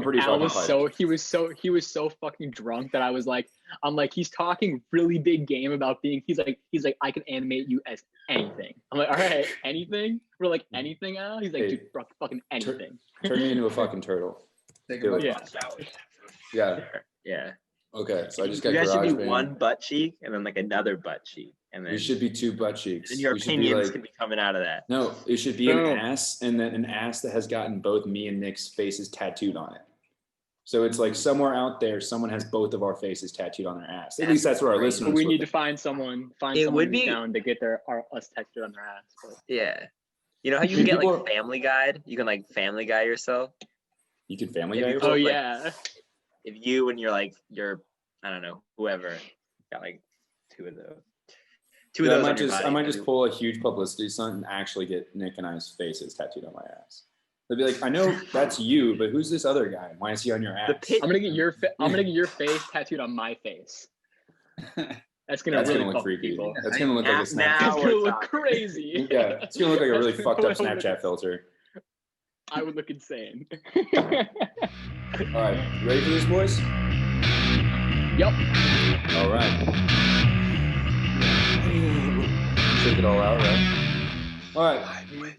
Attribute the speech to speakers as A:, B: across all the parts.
A: pretty
B: Al was
A: fucking
B: he was so fucking drunk that I'm like, he's talking really big game about being, he's like, I can animate you as anything. I'm like, all right, anything? We're like, anything, Al? He's like, dude, fucking anything.
A: Turn me into a fucking turtle. Do it. Yeah.
C: Yeah.
A: Okay, so I just got
C: you guys should be
A: GarageBand.
C: one butt cheek and then like another butt cheek, and then
A: We should be two butt cheeks.
C: And your
A: we
C: opinions can be coming out of that.
A: No, it should be an ass, and then an ass that has gotten both me and Nick's faces tattooed on it. So it's like somewhere out there, someone has both of our faces tattooed on their ass. At least that's what our listeners.
B: So we need to find someone who's down to get us tattooed on their ass. But.
C: Yeah, you know how you can get like Family Guide? You can like Family Guy yourself.
A: You can Family Guy.
B: Oh yeah.
C: If you and your I don't know, whoever got like two of those.
A: I might just pull a huge publicity stunt and actually get Nick and I's faces tattooed on my ass. They'd be like, I know that's you, but who's this other guy? Why is he on your ass?
B: I'm gonna get your face tattooed on my face. That's gonna
A: look creepy.
B: People.
A: That's gonna look like a Snapchat.
B: That's gonna look crazy.
A: Yeah, it's gonna look like a really fucked up Snapchat filter.
B: I would look insane.
A: All right, ready for this, boys?
B: Yep.
A: All right. Shake it all out, right? All right.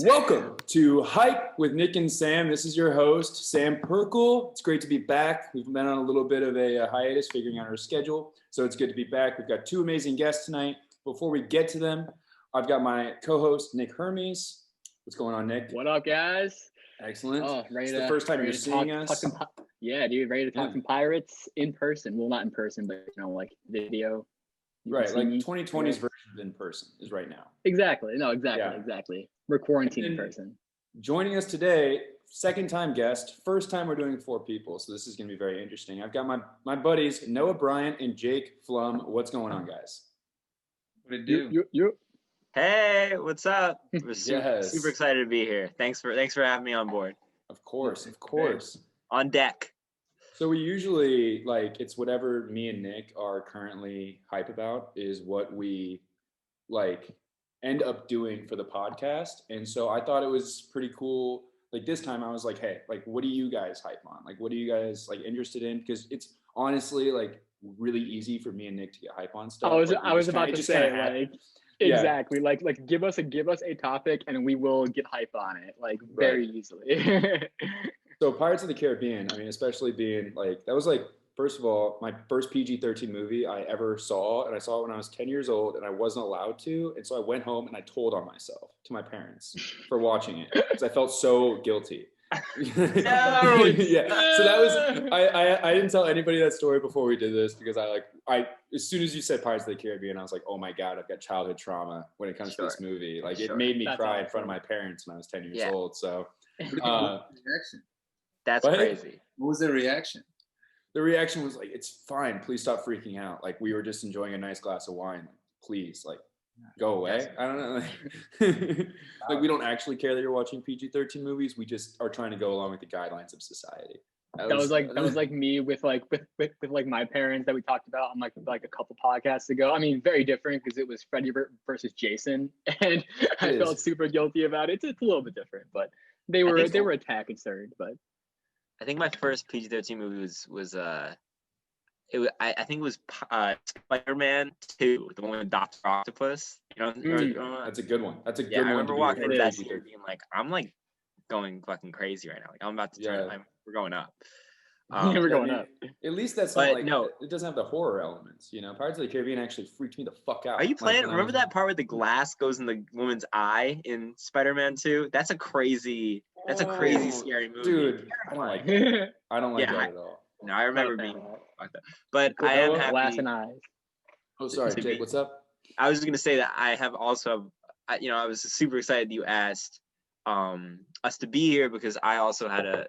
A: Welcome to Hype with Nick and Sam. This is your host, Sam Perkle. It's great to be back. We've been on a little bit of a hiatus figuring out our schedule, so it's good to be back. We've got two amazing guests tonight. Before we get to them, I've got my co-host, Nick Hermes. What's going on, Nick?
B: What up, guys?
A: Excellent. It's the first time you're seeing us.
B: Yeah, dude, ready to talk some Pirates in person. Well, not in person, but like video.
A: Right, like 2020's version of in person is right now.
B: Exactly. No, exactly. We're quarantined in person.
A: Joining us today, second time guest, first time we're doing 4 people, so this is going to be very interesting. I've got my buddies, Noah Bryant and Jake Flum. What's going on, guys?
D: What it do?
C: Hey, what's up? We're super excited to be here. Thanks for having me on board.
A: Of course.
C: On deck.
A: So we usually, it's whatever me and Nick are currently hype about is what we, end up doing for the podcast. And so I thought it was pretty cool. This time I was like, hey, what do you guys hype on? What are you guys, interested in? Because it's honestly, really easy for me and Nick to get hype on stuff.
B: I was about to say, exactly. Yeah. Give us a topic and we will get hype on it, very easily.
A: So Pirates of the Caribbean, I mean, especially being that was first of all, my first PG-13 movie I ever saw, and I saw it when I was 10 years old and I wasn't allowed to. And so I went home and I told on myself to my parents for watching it because I felt so guilty.
C: No!
A: Yeah. So that was, I didn't tell anybody that story before we did this because I as soon as you said Pirates of the Caribbean, I was like, oh my God, I've got childhood trauma when it comes to this movie. It made me cry in front of my parents when I was 10 years old. So
C: that's crazy.
D: What was the reaction?
A: The reaction was it's fine. Please stop freaking out. We were just enjoying a nice glass of wine. Please, go away. I don't know. We don't actually care that you're watching PG-13 movies. We just are trying to go along with the guidelines of society.
B: That was me with my parents that we talked about on a couple podcasts ago. I mean, very different because it was Freddy versus Jason, and I felt super guilty about it. It's a little bit different, but they were attack concerned, but.
C: I think my first PG-13 movie was I think it was Spider-Man 2, the one with Dr. Octopus.
A: That's a good one. That's a good one.
C: I remember walking into that theater being I'm going fucking crazy right now. I'm about to turn. We're going up.
B: We're going up.
A: At least that's not it doesn't have the horror elements. Pirates of the Caribbean actually freaked me the fuck out.
C: Are you playing? Remember that part where the glass goes in the woman's eye in Spider-Man 2? That's a crazy scary movie.
A: Dude, I don't like that. I don't like that at all.
C: No, I remember being like that. But I am happy.
B: Glass and eyes.
A: Oh, sorry, Jake. What's up?
C: I was just gonna say that I have also, I was super excited you asked us to be here because I also had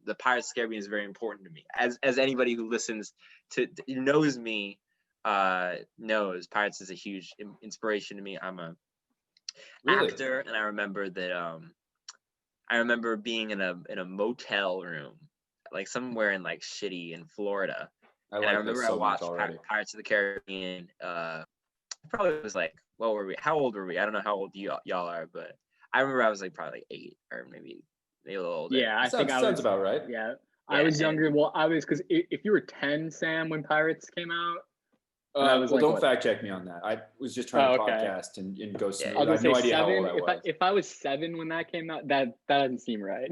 C: the Pirates of the Caribbean is very important to me. As anybody who listens to knows me knows Pirates is a huge inspiration to me. I'm a actor, and I remember that I remember being in a motel room, somewhere in shitty in Florida. I remember I watched Pirates of the Caribbean. Probably was what were we? How old were we? I don't know how old y'all are, but I remember I was probably 8 or maybe maybe a little older.
B: Yeah, I think
A: sounds about right.
B: Yeah, I was younger. Well, I was because if you were 10, Sam, when Pirates came out.
A: Don't fact check me on that. I was just trying to podcast and go smooth.
B: I
A: have no idea
B: 7,
A: how old I was.
B: If I was 7 when that came out, that doesn't seem right.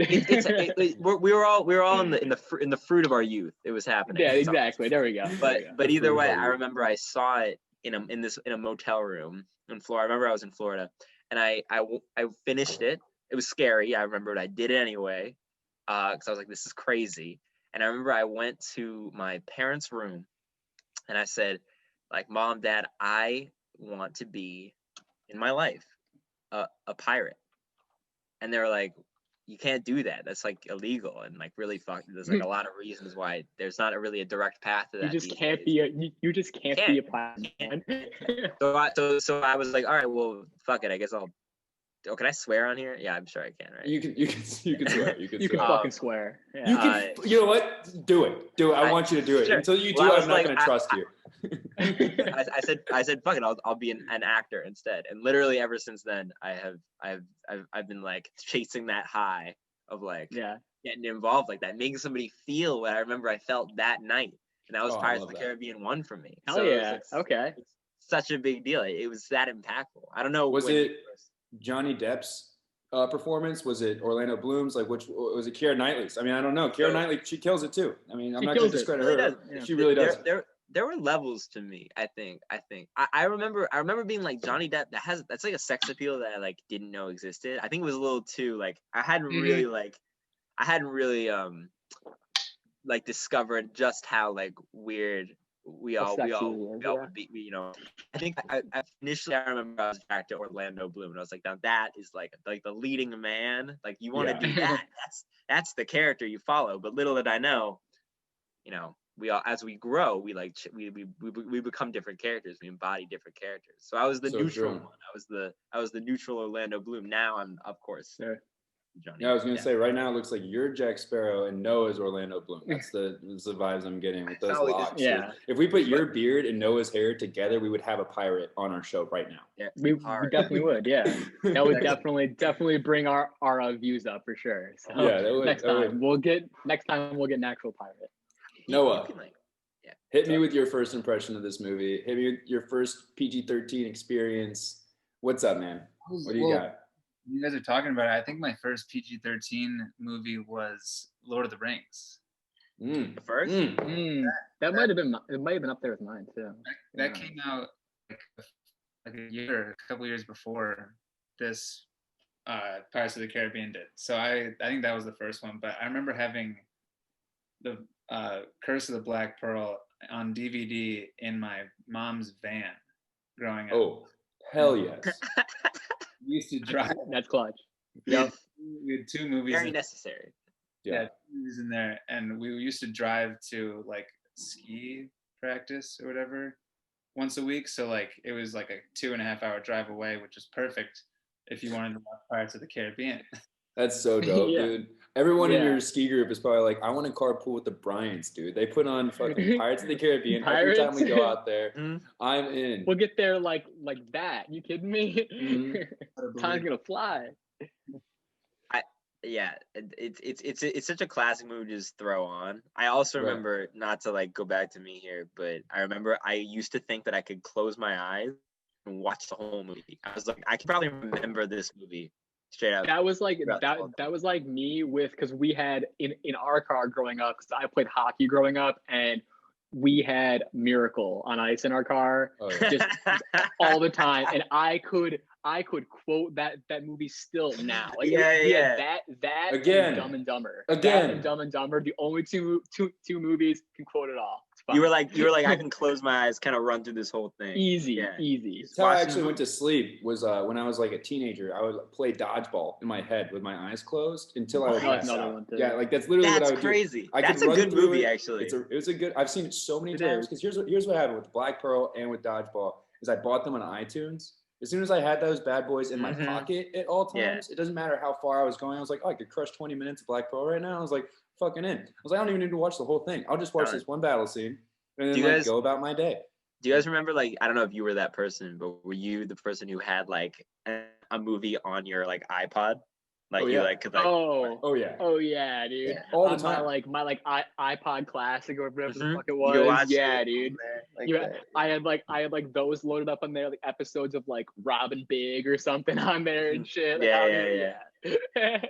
C: We were all in the fruit of our youth. It was happening.
B: Yeah, exactly. There we go.
C: But either way, I remember I saw it in a motel room in Florida. I remember I was in Florida, and I finished it. It was scary. I remember I did it anyway, because I was like, this is crazy. And I remember I went to my parents' room, and I said, like, Mom, Dad, I want to be in my life a pirate. And they were like, you can't do that. That's like illegal and like really fucked. There's like a lot of reasons why there's not really a direct path to that.
B: You just can't be a pirate.
C: So I was like, all right, well, fuck it. I guess I'll. Oh, can I swear on here? Yeah, I'm sure I can, right?
A: You can swear. You can
B: fucking swear. Yeah.
A: You can. You know what? Do it. I want you to do it. Sure. Until you do, I'm not going to trust you.
C: I said, fuck it. I'll be an actor instead. And literally ever since then, I've been like chasing that high of like getting involved like that, making somebody feel what I remember I felt that night, and that was Pirates of the Caribbean 1 for me.
B: Hell yeah! Okay.
C: It's such a big deal. It was that impactful. I don't know.
A: Was it Johnny Depp's performance? Was it Orlando Bloom's? Like, which was it? Keira Knightley's? I mean, I don't know. Keira Knightley, she kills it too. I mean, I'm not going to discredit her. Yeah. She really does.
C: There were levels to me. I think. I remember being like, Johnny Depp. That's like a sex appeal that I like didn't know existed. I think it was a little too like I hadn't really like discovered just how like weird we all would be, you know. I think I initially I remember I was attracted to Orlando Bloom, and I was like, now that is like the leading man. Like, you want to do that? That's the character you follow. But little did I know, you know, we all, as we grow, we become different characters. We embody different characters. So I was the neutral one. I was the neutral Orlando Bloom. Now I'm, of course, Johnny.
A: Yeah, I was gonna say, right now it looks like you're Jack Sparrow and Noah's Orlando Bloom. That's the vibes I'm getting with those locks.
B: Yeah.
A: If we put your beard and Noah's hair together, we would have a pirate on our show right now.
B: Yeah, we definitely would. Yeah, that would definitely bring our views up for sure. So yeah, that would, next time we'll get an actual pirate.
A: Noah, hit me with your first impression of this movie. Hit me with your first PG-13 experience. What's up, man? What do you got?
D: You guys are talking about it. I think my first PG-13 movie was Lord of the Rings.
C: The first?
B: That might have been up there with mine too.
D: That came out like a couple years before this Pirates of the Caribbean did. So I think that was the first one. But I remember having the Curse of the Black Pearl on DVD in my mom's van growing up.
A: Oh, hell yes.
D: We used to drive.
B: That's clutch. Yep.
D: We had 2 movies.
C: Very necessary.
D: Yeah, 2 movies in there, and we used to drive to like ski practice or whatever once a week. So like it was like a 2.5-hour drive away, which is perfect if you wanted to watch Pirates of the Caribbean.
A: That's so dope, dude. Everyone in your ski group is probably like, I want to carpool with the Bryants, dude. They put on fucking Pirates of the Caribbean every time we go out there. I'm in.
B: We'll get there like that. You kidding me? Time's gonna fly.
C: It's such a classic movie to just throw on. I also remember, not to like go back to me here, but I remember I used to think that I could close my eyes and watch the whole movie. I was like, I could probably remember this movie straight out.
B: That was like that was like me with, because we had in our car growing up, because I played hockey growing up, and we had Miracle on Ice in our car just all the time, and I could quote that movie still now. Like, that
A: again,
B: and Dumb and Dumber.
A: Again,
B: that and Dumb and Dumber, the only two movies can quote it all.
C: You were like, I can close my eyes, kind of run through this whole thing.
B: Easy.
A: That's how I actually went to sleep, was when I was like a teenager. I would play dodgeball in my head with my eyes closed until I would pass out. Yeah, like that's literally what I would do.
C: That's crazy. That's a good movie, actually.
A: It was a good. I've seen it so many times, because here's what happened with Black Pearl and with Dodgeball is I bought them on iTunes. As soon as I had those bad boys in my pocket at all times, it doesn't matter how far I was going. I was like, I could crush 20 minutes of Black Pearl right now. I was like, fucking in. I was like, I don't even need to watch the whole thing. I'll just watch this one battle scene and then go about my day.
C: Do you guys remember, like, I don't know if you were that person, but were you the person who had like a movie on your like iPod? Like
A: Oh,
C: you
A: yeah.
C: like could like
A: Oh yeah.
B: Oh yeah, dude.
C: Yeah.
A: All the
B: On
A: time.
B: my iPod Classic or whatever the
C: Mhm.
B: fuck it
C: You
B: was.
C: watch
B: Yeah,
C: it
B: dude.
C: on there, like
B: Yeah,
C: that.
B: I had like those loaded up on there, like episodes of like Robin Big or something on there and shit. Like,
C: Yeah.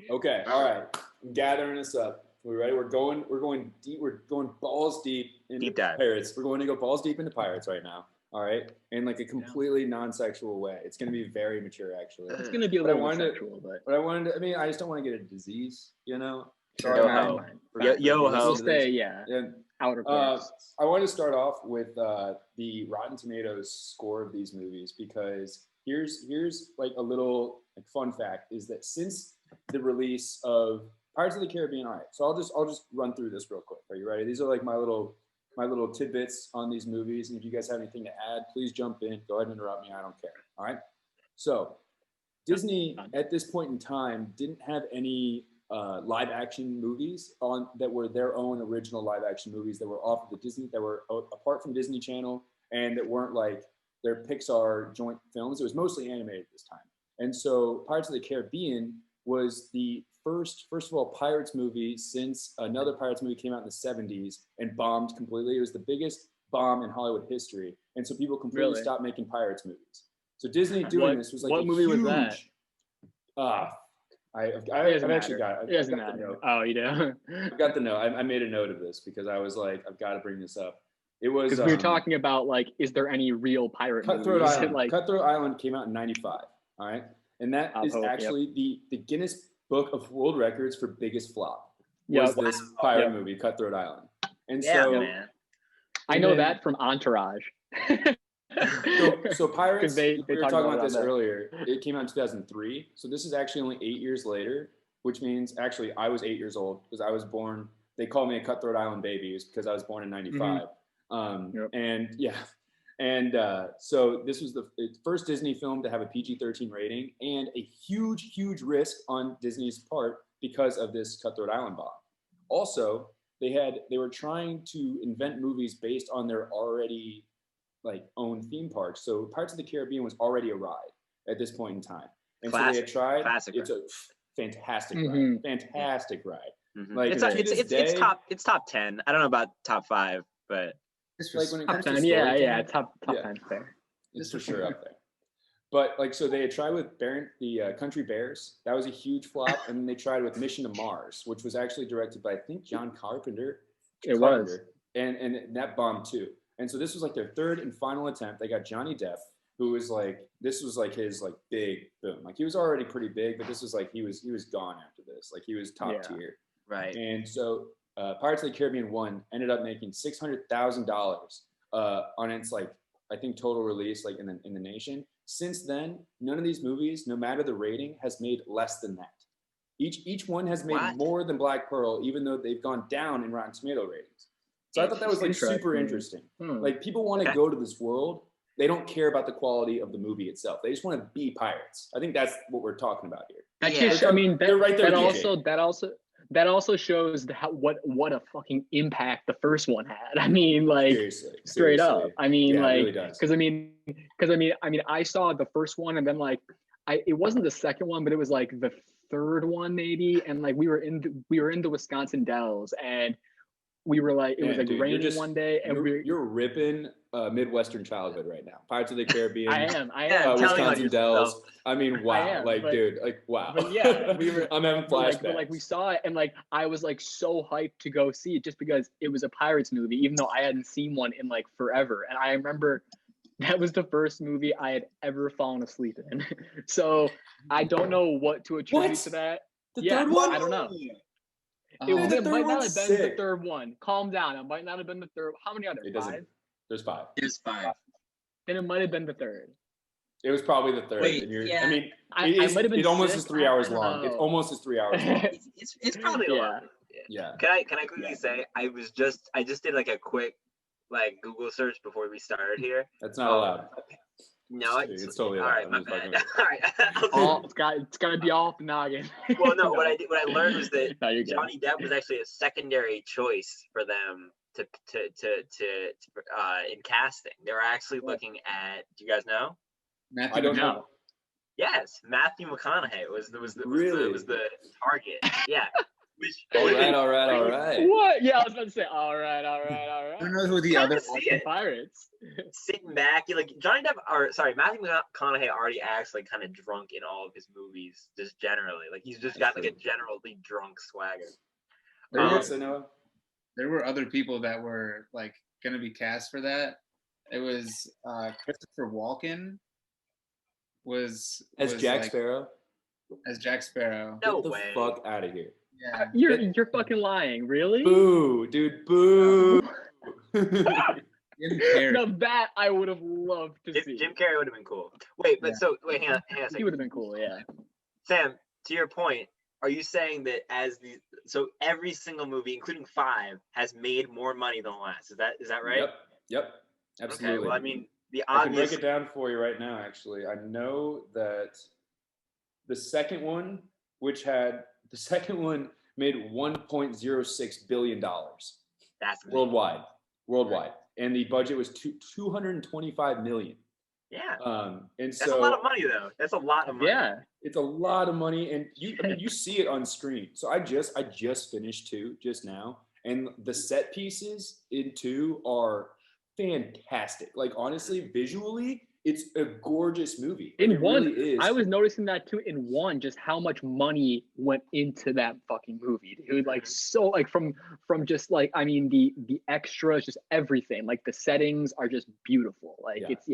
A: Okay. All right. I'm gathering us up. We ready? We're going deep. We're going balls deep into
C: Deep dive.
A: Pirates. We're going to go balls deep into Pirates right now. All right, in like a completely non-sexual way. It's going to be very mature, actually.
B: It's gonna be a
A: But I
B: little bit
A: wanted to-
B: sexual, but
A: But I wanted to, I mean, I just don't want to get a disease, you know?
B: Sure,
A: Sorry,
C: Yo-ho.
A: Mom, for-
C: Yo-
A: for
C: yo-ho.
A: listening
B: we'll
A: to this.
B: stay, yeah,
A: And
B: outer course.
A: I want to start off with the Rotten Tomatoes score of these movies, because here's like a little like fun fact is that since the release of Pirates of the Caribbean, all right, so I'll just run through this real quick. Are you ready? These are like my little tidbits on these movies, and if you guys have anything to add, please jump in. Go ahead and interrupt me. I don't care. All right. So Disney at this point in time didn't have any live action movies on that were their own original live action movies that were off of the Disney, that were apart from Disney Channel, and that weren't like their Pixar joint films. It was mostly animated this time. And so Pirates of the Caribbean was the first of all, Pirates movie since another Pirates movie came out in the 70s and bombed completely. It was the biggest bomb in Hollywood history. And so people completely
B: Really?
A: stopped making Pirates movies. So Disney doing this was like
B: what
A: a
B: movie
A: huge,
B: was that?
A: I've
B: It
A: actually
B: doesn't
A: got
B: matter.
A: it.
B: It doesn't matter. Oh, you do?
A: I've got the note. I made a note of this because I was like, I've got to bring this up. It was
B: Because we were talking about like, is there any real pirate
A: Cutthroat
B: movies?
A: Island.
B: Like,
A: Cutthroat Island came out in '95. All right, and that is actually the Guinness Book of World Records for biggest flop. Was this pirate movie, Cutthroat Island? And so,
C: man.
B: I know that from Entourage.
A: so Pirates. We were talking about this
B: that.
A: earlier. It came out in 2003. So this is actually only 8 years later, which means actually I was 8 years old because I was born. They called me a Cutthroat Island baby because I was born in '95. And yeah. And so this was the first Disney film to have a PG-13 rating, and a huge, huge risk on Disney's part because of this Cutthroat Island bomb. Also, they were trying to invent movies based on their already like own theme parks. So Pirates of the Caribbean was already a ride at this point in time, and so they had tried. It's a fantastic ride, fantastic ride.
C: Mm-hmm.
A: Like
C: it's top 10. I don't know about top 5, but.
A: It's like when it
B: top
A: comes
B: 10,
A: to
B: yeah, top 10 fair.
A: It's for sure up there. But like, so they had tried with the Country Bears. That was a huge flop, and then they tried with Mission to Mars, which was actually directed by I think John Carpenter.
B: Was,
A: and that bombed too. And so this was like their third and final attempt. They got Johnny Depp, who was like, this was like his like big boom. Like he was already pretty big, but this was like he was gone after this. Like he was top tier.
C: Right.
A: And so Pirates of the Caribbean 1 ended up making $600,000 on its like I think total release like in the nation. Since then, none of these movies, no matter the rating, has made less than that. Each one has made more than Black Pearl, even though they've gone down in Rotten Tomato ratings. So I thought that was like super interesting. Like people want to go to this world. They don't care about the quality of the movie itself. They just want to be pirates. I think that's what we're talking about here.
B: I mean,
A: they're right there.
B: That also shows what a fucking impact the first one had. I mean, like straight up. I mean,
A: yeah,
B: like,
A: it really does.
B: because I saw the first one, and then like, it wasn't the second one, but it was like the third one maybe, and like we were in the Wisconsin Dells, and we were like, it was like raining one day, and
A: you're ripping Midwestern childhood right now. Pirates of the Caribbean.
B: I am.
A: Wisconsin Dells. I mean, wow. Wow.
B: But yeah, we were.
A: I'm having flashbacks.
B: But we saw it, and like I was like so hyped to go see it just because it was a Pirates movie, even though I hadn't seen one in like forever. And I remember that was the first movie I had ever fallen asleep in. So I don't know what to attribute to that.
A: The third one?
B: I don't know. It might not have been the third one. Calm down. It might not have been the third. How many are there? 5?
A: There's 5.
C: There's 5.
B: Then it might have been the third.
A: It was probably the third.
C: Wait,
A: I mean,
B: it
A: almost is 3 hours long. It almost is 3 hours long.
C: It's probably long.
A: Yeah.
C: Can I quickly say I just did like a quick like Google search before we started here.
A: That's not allowed.
C: No,
A: it's totally allowed.
C: all right. My bad. All right.
B: It's gotta be off the noggin.
C: Well, no. What I learned was that
B: no,
C: Johnny Depp was actually a secondary choice for them to in casting. They were actually looking at. Do you guys know?
A: I don't know.
C: Yes, Matthew McConaughey was the target. Yeah.
A: All right.
B: What? Yeah, I was about to say, all right.
D: I don't know who the other
B: Pirates.
C: Sitting back, Johnny Depp, Matthew McConaughey already acts like kind of drunk in all of his movies, just generally. Like he's just got like a generally drunk swagger.
D: There were other people that were like going to be cast for that. It was Christopher Walken
A: as Jack Sparrow.
D: As Jack Sparrow.
C: No
A: Get
C: way.
A: the fuck out of here.
D: Yeah.
B: You're fucking lying, really?
A: Boo, dude, boo.
D: Jim Carrey.
B: Now that I would have loved to see.
C: Jim Carrey would have been cool. Wait, hang on a second.
B: He would have been cool, yeah.
C: Sam, to your point, are you saying that so every single movie, including 5, has made more money than the last? Is that right?
A: Yep. Absolutely.
C: Okay, well, I mean,
A: I can break it down for you right now, actually. I know that the second one made $1.06 billion.
C: That's
A: worldwide. And the budget was $225 million.
C: Yeah.
A: And
C: that's a lot of money, though. That's a lot of money.
B: Yeah.
A: It's a lot of money, and you see it on screen. So I just finished 2 just now, and the set pieces in 2 are fantastic. Like honestly, visually, it's a gorgeous movie.
B: In
A: it
B: 1,
A: really is.
B: I was noticing that too. In 1, just how much money went into that fucking movie. It was like so like from just like I mean the extras, just everything. Like the settings are just beautiful. Like it's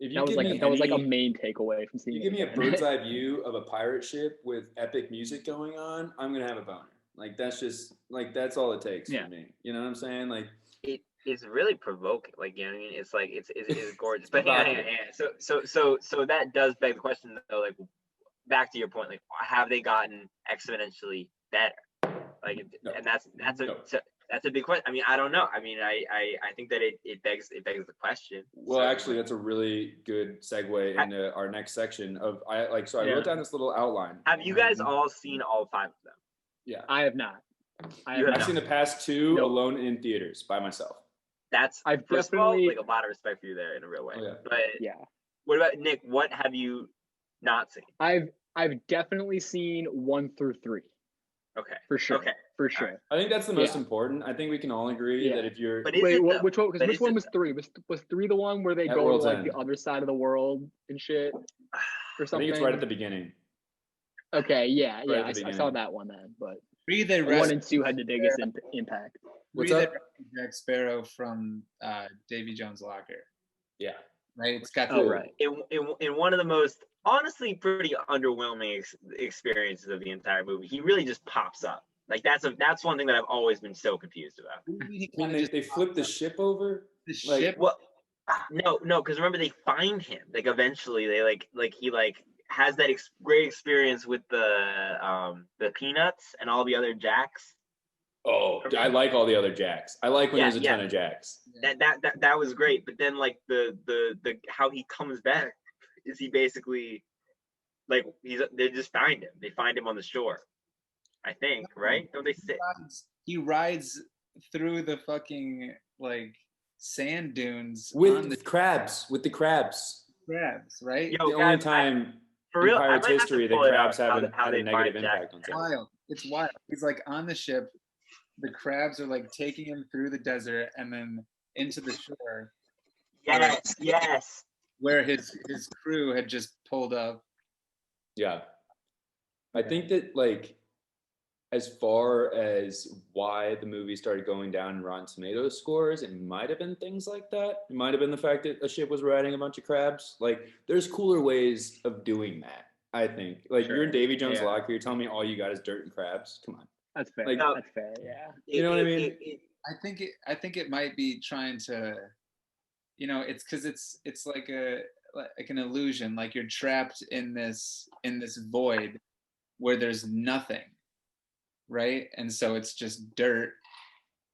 A: If
B: that was like a main takeaway from seeing.
A: You give me a bird's eye view of a pirate ship with epic music going on, I'm gonna have a boner. Like that's just like that's all it takes for me. You know what I'm saying? Like
C: it's really provoking. Like you know what I mean? It's like it's gorgeous. But hang on. So that does beg the question though. Like back to your point. Like have they gotten exponentially better? Like and that's a big question. I mean, I don't know. I mean, I think that it begs the question.
A: Well, actually, that's a really good segue into our next section of I wrote down this little outline.
C: Have you guys all seen all 5 of them?
A: Yeah,
B: I have not.
A: I've seen the past 2 alone in theaters by myself.
C: That's first of all, like a lot of respect for you there in a real way.
A: Oh, yeah.
C: But what about Nick? What have you not seen?
B: I've definitely seen 1 through 3.
C: Okay.
B: For sure.
C: Okay.
B: For sure.
A: I think that's the most important. I think we can all agree that if you're.
C: But
B: which one? Because which one was 3? Was 3 the one where they go to like the other side of the world and shit, or something?
A: I think it's right at the beginning.
B: Okay. Yeah. I saw that one then, but 1 and 2 had the biggest impact.
A: What's up?
D: Jack Sparrow from Davy Jones' Locker.
A: Yeah.
D: Right. It's got
C: in one of the most honestly pretty underwhelming experiences of the entire movie. He really just pops up. Like that's one thing that I've always been so confused about.
A: When they flip the ship over.
D: The ship.
C: Well, no, because remember they find him. Like eventually they like he like has that great experience with the Peanuts and all the other Jacks.
A: Oh, I like all the other Jacks. I like when there's a ton of Jacks.
C: That was great. But then like the how he comes back is he basically like they just find him. They find him on the shore. I think, right? Don't they say
D: he rides through the fucking like sand dunes
A: with the crabs? With the crabs.
D: Crabs, right?
C: Yo,
A: the only time
C: for real,
A: in Pirates history that crabs haven't had a negative impact on
D: It's wild. It's wild. He's like on the ship. The crabs are like taking him through the desert and then into the shore.
C: Yes.
D: Where his crew had just pulled up.
A: Yeah. I think that like as far as why the movie started going down in Rotten Tomatoes scores, it might have been things like that. It might have been the fact that a ship was riding a bunch of crabs. Like there's cooler ways of doing that, I think. Like you're in Davy Jones' Locker, you're telling me all you got is dirt and crabs. Come on.
B: That's fair.
A: Like,
B: that's fair. Yeah.
A: You know what I mean?
D: I think it might be trying to, it's because it's like an illusion. Like you're trapped in this void where there's nothing, right? And so it's just dirt.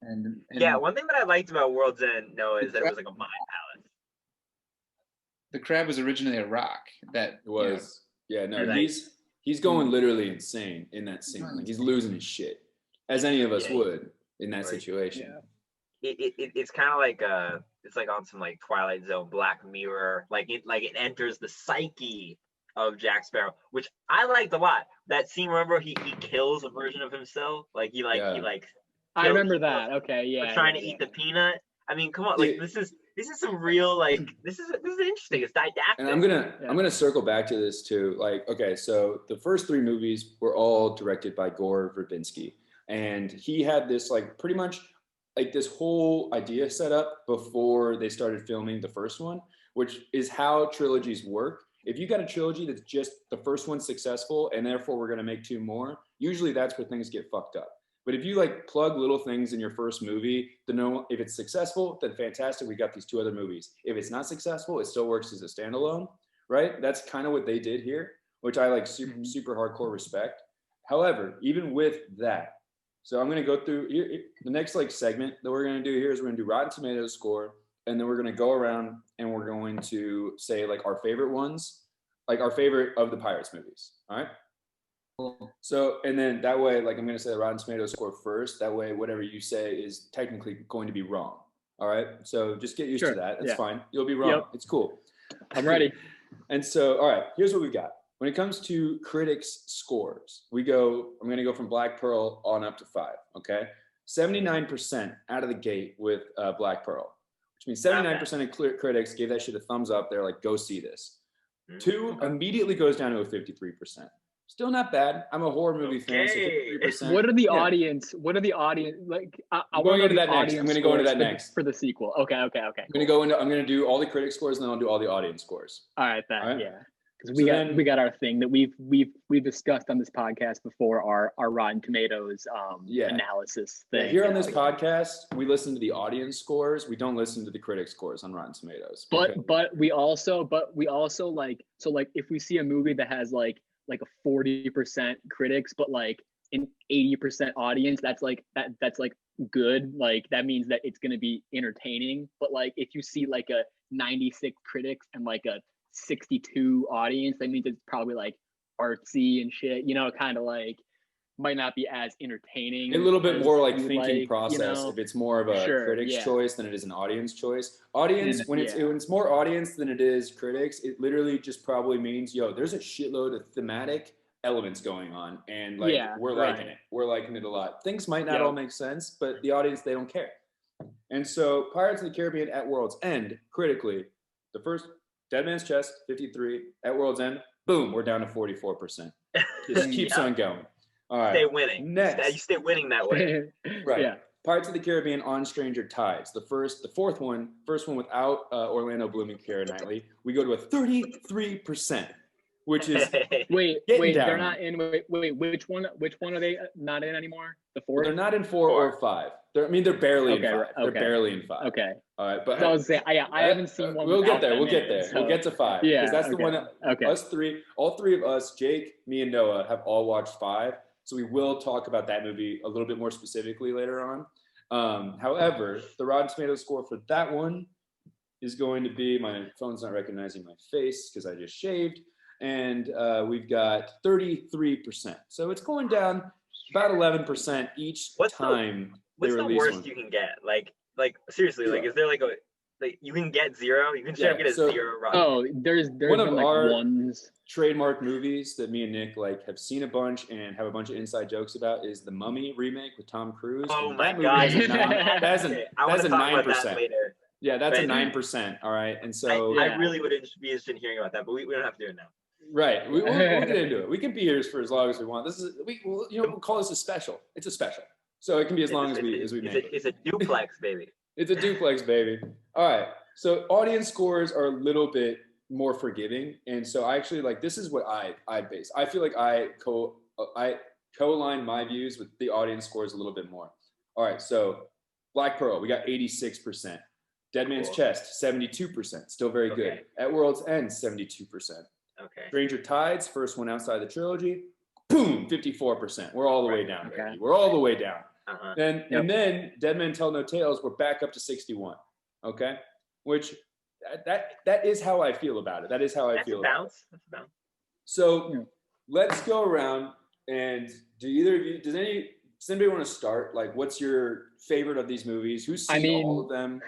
D: And
C: one thing that I liked about World's End, Noah, is that it was like a mind palace.
D: The crab was originally a rock. That
A: it was. He's going literally insane in that scene. Like he's losing his shit, as any of us would in that situation.
C: Yeah. It's kind of like it's like on some like Twilight Zone, Black Mirror. It enters the psyche of Jack Sparrow, which I liked a lot. That scene, remember, he kills a version of himself. Like he
B: I remember that. Okay, yeah.
C: Trying to eat the peanut. I mean, come on, like this is some real like this is interesting. It's didactic.
A: And I'm gonna circle back to this too. Like, okay, so the first 3 movies were all directed by Gore Verbinski, and he had this like pretty much like this whole idea set up before they started filming the first one, which is how trilogies work. If you got a trilogy that's just the first one's successful and therefore we're gonna make 2 more, usually that's where things get fucked up. But if you like plug little things in your first movie to know if it's successful, then fantastic, we got these 2 other movies. If it's not successful, it still works as a standalone, right? That's kind of what they did here, which I like super hardcore respect. However, even with that, so I'm going to go through the next like segment that we're going to do here is we're going to do Rotten Tomatoes score, and then we're going to go around and we're going to say like our favorite ones, like our favorite of the Pirates movies. All right. So, and then that way, like I'm going to say the Rotten Tomatoes score first. That way, whatever you say is technically going to be wrong. All right. So just get used to that. It's fine. You'll be wrong. Yep. It's cool.
B: I'm ready.
A: And so, all right, here's what we've got. When it comes to critics' scores, I'm going to go from Black Pearl on up to 5. Okay. 79% out of the gate with Black Pearl, which means 79% of critics gave that shit a thumbs up. They're like, go see this. 2 immediately goes down to a 53%. Still not bad. I'm a horror movie fan, so 53%.
B: What are the audience like?
A: I'm going into that next. I'm going to go into that next
B: for the sequel. Okay. I'm
A: going to do all the critic scores, and then I'll do all the audience scores.
B: All right, yeah. Because we got our thing that we've discussed on this podcast before, our Rotten Tomatoes analysis thing.
A: Yeah, here on this podcast, we listen to the audience scores. We don't listen to the critic scores on Rotten Tomatoes.
B: But we also like, so like if we see a movie that has like a 40% critics but like an 80% audience, that's like good. Like that means that it's going to be entertaining. But like if you see like a 96 critics and like a 62 audience, that means it's probably like artsy and shit, kind of like might not be as entertaining.
A: A little bit more like thinking process, if it's more of a critic's choice than it is an audience choice. Audience, when it's more audience than it is critics, it literally just probably means, there's a shitload of thematic elements going on, and like we're liking it. We're liking it a lot. Things might not all make sense, but the audience, they don't care. And so Pirates of the Caribbean at World's End, critically, the first Dead Man's Chest, 53, at World's End, boom, we're down to 44%. Just keeps on going. All right.
C: Stay winning.
A: Next.
C: You stay winning that way.
A: Right. Yeah. Pirates of the Caribbean on Stranger Tides. The first one without Orlando Bloom and Keira Knightley. We go to a 33%, which is
B: wait, they're not in. Wait, which one are they not in anymore? The 4th?
A: They're not in 4 or 5. They're barely in 5. They're barely in 5.
B: Okay.
A: All right, but
B: so I was saying, I haven't seen one.
A: We'll get there. We'll get there. We'll get to 5.
B: Yeah,
A: because that's the one that us 3, all 3 of us, Jake, me, and Noah, have all watched 5. So we will talk about that movie a little bit more specifically later on. However, the Rotten Tomatoes score for that one is going to be, my phone's not recognizing my face because I just shaved, and we've got 33%. So it's going down about 11% each time.
C: What's the worst you can get? Like seriously, like is there like you can get 0? You can straight up get a 0 Rotten.
B: Oh, there's
A: one of
B: like
A: our
B: ones.
A: Trademark movies that me and Nick like have seen a bunch and have a bunch of inside jokes about is the Mummy remake with Tom Cruise.
C: Oh my god,
A: that's a 9%. Yeah, that's a 9%. All right, and so
C: I really would be interested in hearing about that, but we don't have to do it now.
A: Right, we'll get into it. We can be here for as long as we want. We'll call this a special. It's a special, so it can be as long as we make it.
C: It's a duplex, baby.
A: It's a duplex, baby. All right, so audience scores are a little bit more forgiving, and so I actually like this is what I base. I feel like I co-align my views with the audience scores a little bit more. All right, so Black Pearl, we got 86%. Dead Man's Chest, 72%, still very good. At World's End, 72%.
C: Okay.
A: Stranger Tides, first one outside the trilogy, boom, 54%. We're all the way down, baby. We're all the way down. And then Dead Men Tell No Tales, we're back up to 61. Okay, which that is how I feel about it. That is how I feel about it. That's a bounce. So let's go around and does anybody want to start? Like, what's your favorite of these movies? Who's seen all of them?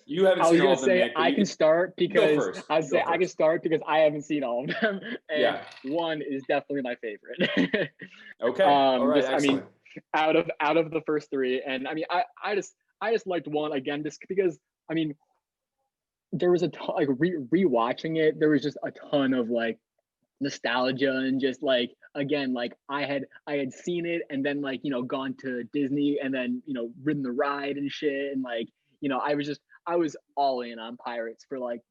A: You haven't
B: I was
A: seen all
B: gonna
A: of them,
B: say
A: Nick.
B: I can start because
A: first.
B: I say I can start because I haven't seen all of them, and
A: Yeah.
B: one is definitely my favorite.
A: Okay. All right.
B: I mean,
A: Excellent.
B: out of the first three, and I mean, I just liked one again just because I mean, there was a ton, like rewatching it, there was just a ton of like nostalgia and just like again like I had seen it and then like gone to Disney and then ridden the ride and shit and like I was all in on Pirates for like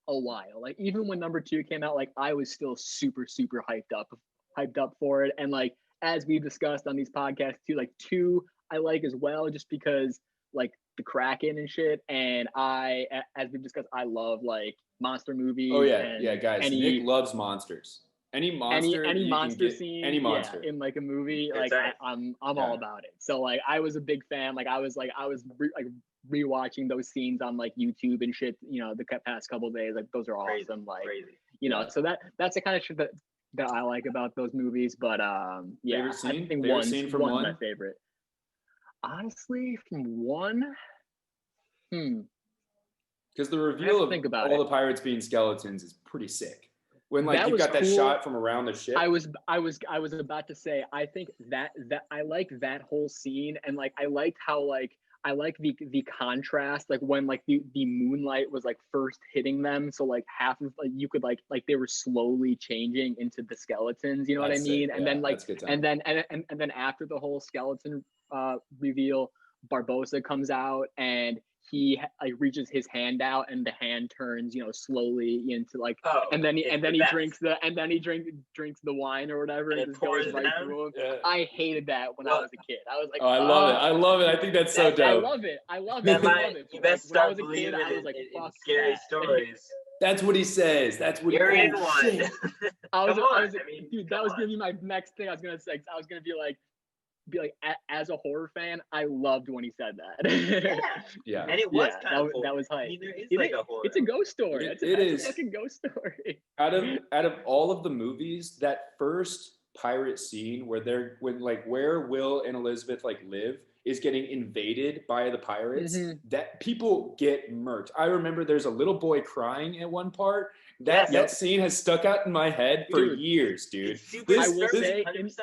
B: a while. Like even when number two came out, like I was still super hyped up for it. And like as we've discussed on these podcasts too, like two I like as well just because like the Kraken and shit. And as we've discussed, I love like monster movies.
A: Oh yeah,
B: and
A: yeah, guys. Nick loves monsters. Any monster,
B: any
A: you
B: monster
A: can get,
B: scene,
A: any monster
B: in like a movie,
C: That's
B: like
C: right.
B: I'm all about it. So like I was a big fan. Like I was rewatching those scenes on like YouTube and shit. The past couple of days, like those are
C: Crazy,
B: awesome. Like
C: crazy.
B: so that's the kind of shit that I like about those movies. But yeah,
A: Favorite scene?
B: I think
A: Favorite scene from
B: one's
A: one?
B: my favorite. Honestly, from one,
A: because the reveal of
B: think about
A: all
B: it.
A: the pirates being skeletons is pretty sick. When like
B: That
A: you
B: was
A: got that
B: cool.
A: shot from around the ship.
B: I was about to say I think that I like that whole scene and like I liked how like I like the contrast like when like the moonlight was like first hitting them, so like half of like you could like they were slowly changing into the skeletons, you know
A: That's
B: what I mean?
A: sick.
B: And
A: Yeah,
B: then like
A: that's a good time.
B: and then after the whole skeleton reveal, Barbossa comes out and he like reaches his hand out and the hand turns slowly into like and then he drinks the wine or whatever and it just goes right through him.
A: Yeah.
B: I hated that when I was a kid. I was like,
A: Oh, I love it. I think that's so dope.
B: I love it.
C: You best
B: when I was
C: start
B: a kid,
C: believing
B: I was like,
C: in
B: fuck
C: scary
B: that.
C: stories.
A: That's what he says. That's what
C: You're in
A: oh,
C: one.
A: shit.
B: Dude, that was gonna be my next thing I was gonna say. I was gonna be like as a horror fan, I loved when he said that.
A: Yeah.
C: And it was kind of
B: that was hype.
C: I mean, there is like a horror.
B: It's a ghost story.
A: It
B: It's
A: is.
B: a fucking ghost story.
A: Out of all of the movies, that first pirate scene where where Will and Elizabeth like live is getting invaded by the pirates, that people get murked. I remember there's a little boy crying at one part. That scene has stuck out in my head for years, dude.
B: I will say
C: 100%.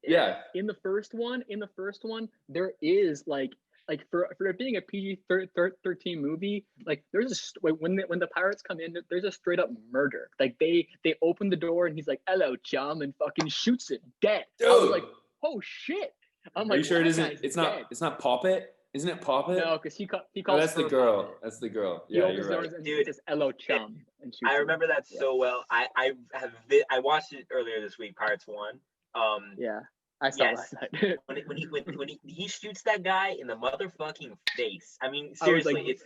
A: Yeah.
B: In the first one, there is like for it being a PG-13 movie, like there's when the pirates come in, there's a straight up murder. Like they open the door and he's like, "Hello, chum," and fucking shoots it dead. Dude. I was like, "Oh shit!" I'm like,
A: "Are you sure it isn't? It's
B: dead.
A: not Poppet? Isn't it Poppet?"
B: No, because he calls.
A: Oh, that's the girl.
B: Poppet.
A: That's the girl.
B: He
A: Yeah,
B: opens
A: you're
B: doors
A: right.
B: and
C: Dude,
B: says, "Hello, chum," and shoots.
C: I remember that so well. I watched it earlier this week, Pirates 1.
B: Yeah. I saw that.
C: when he shoots that guy in the motherfucking face. I mean, seriously,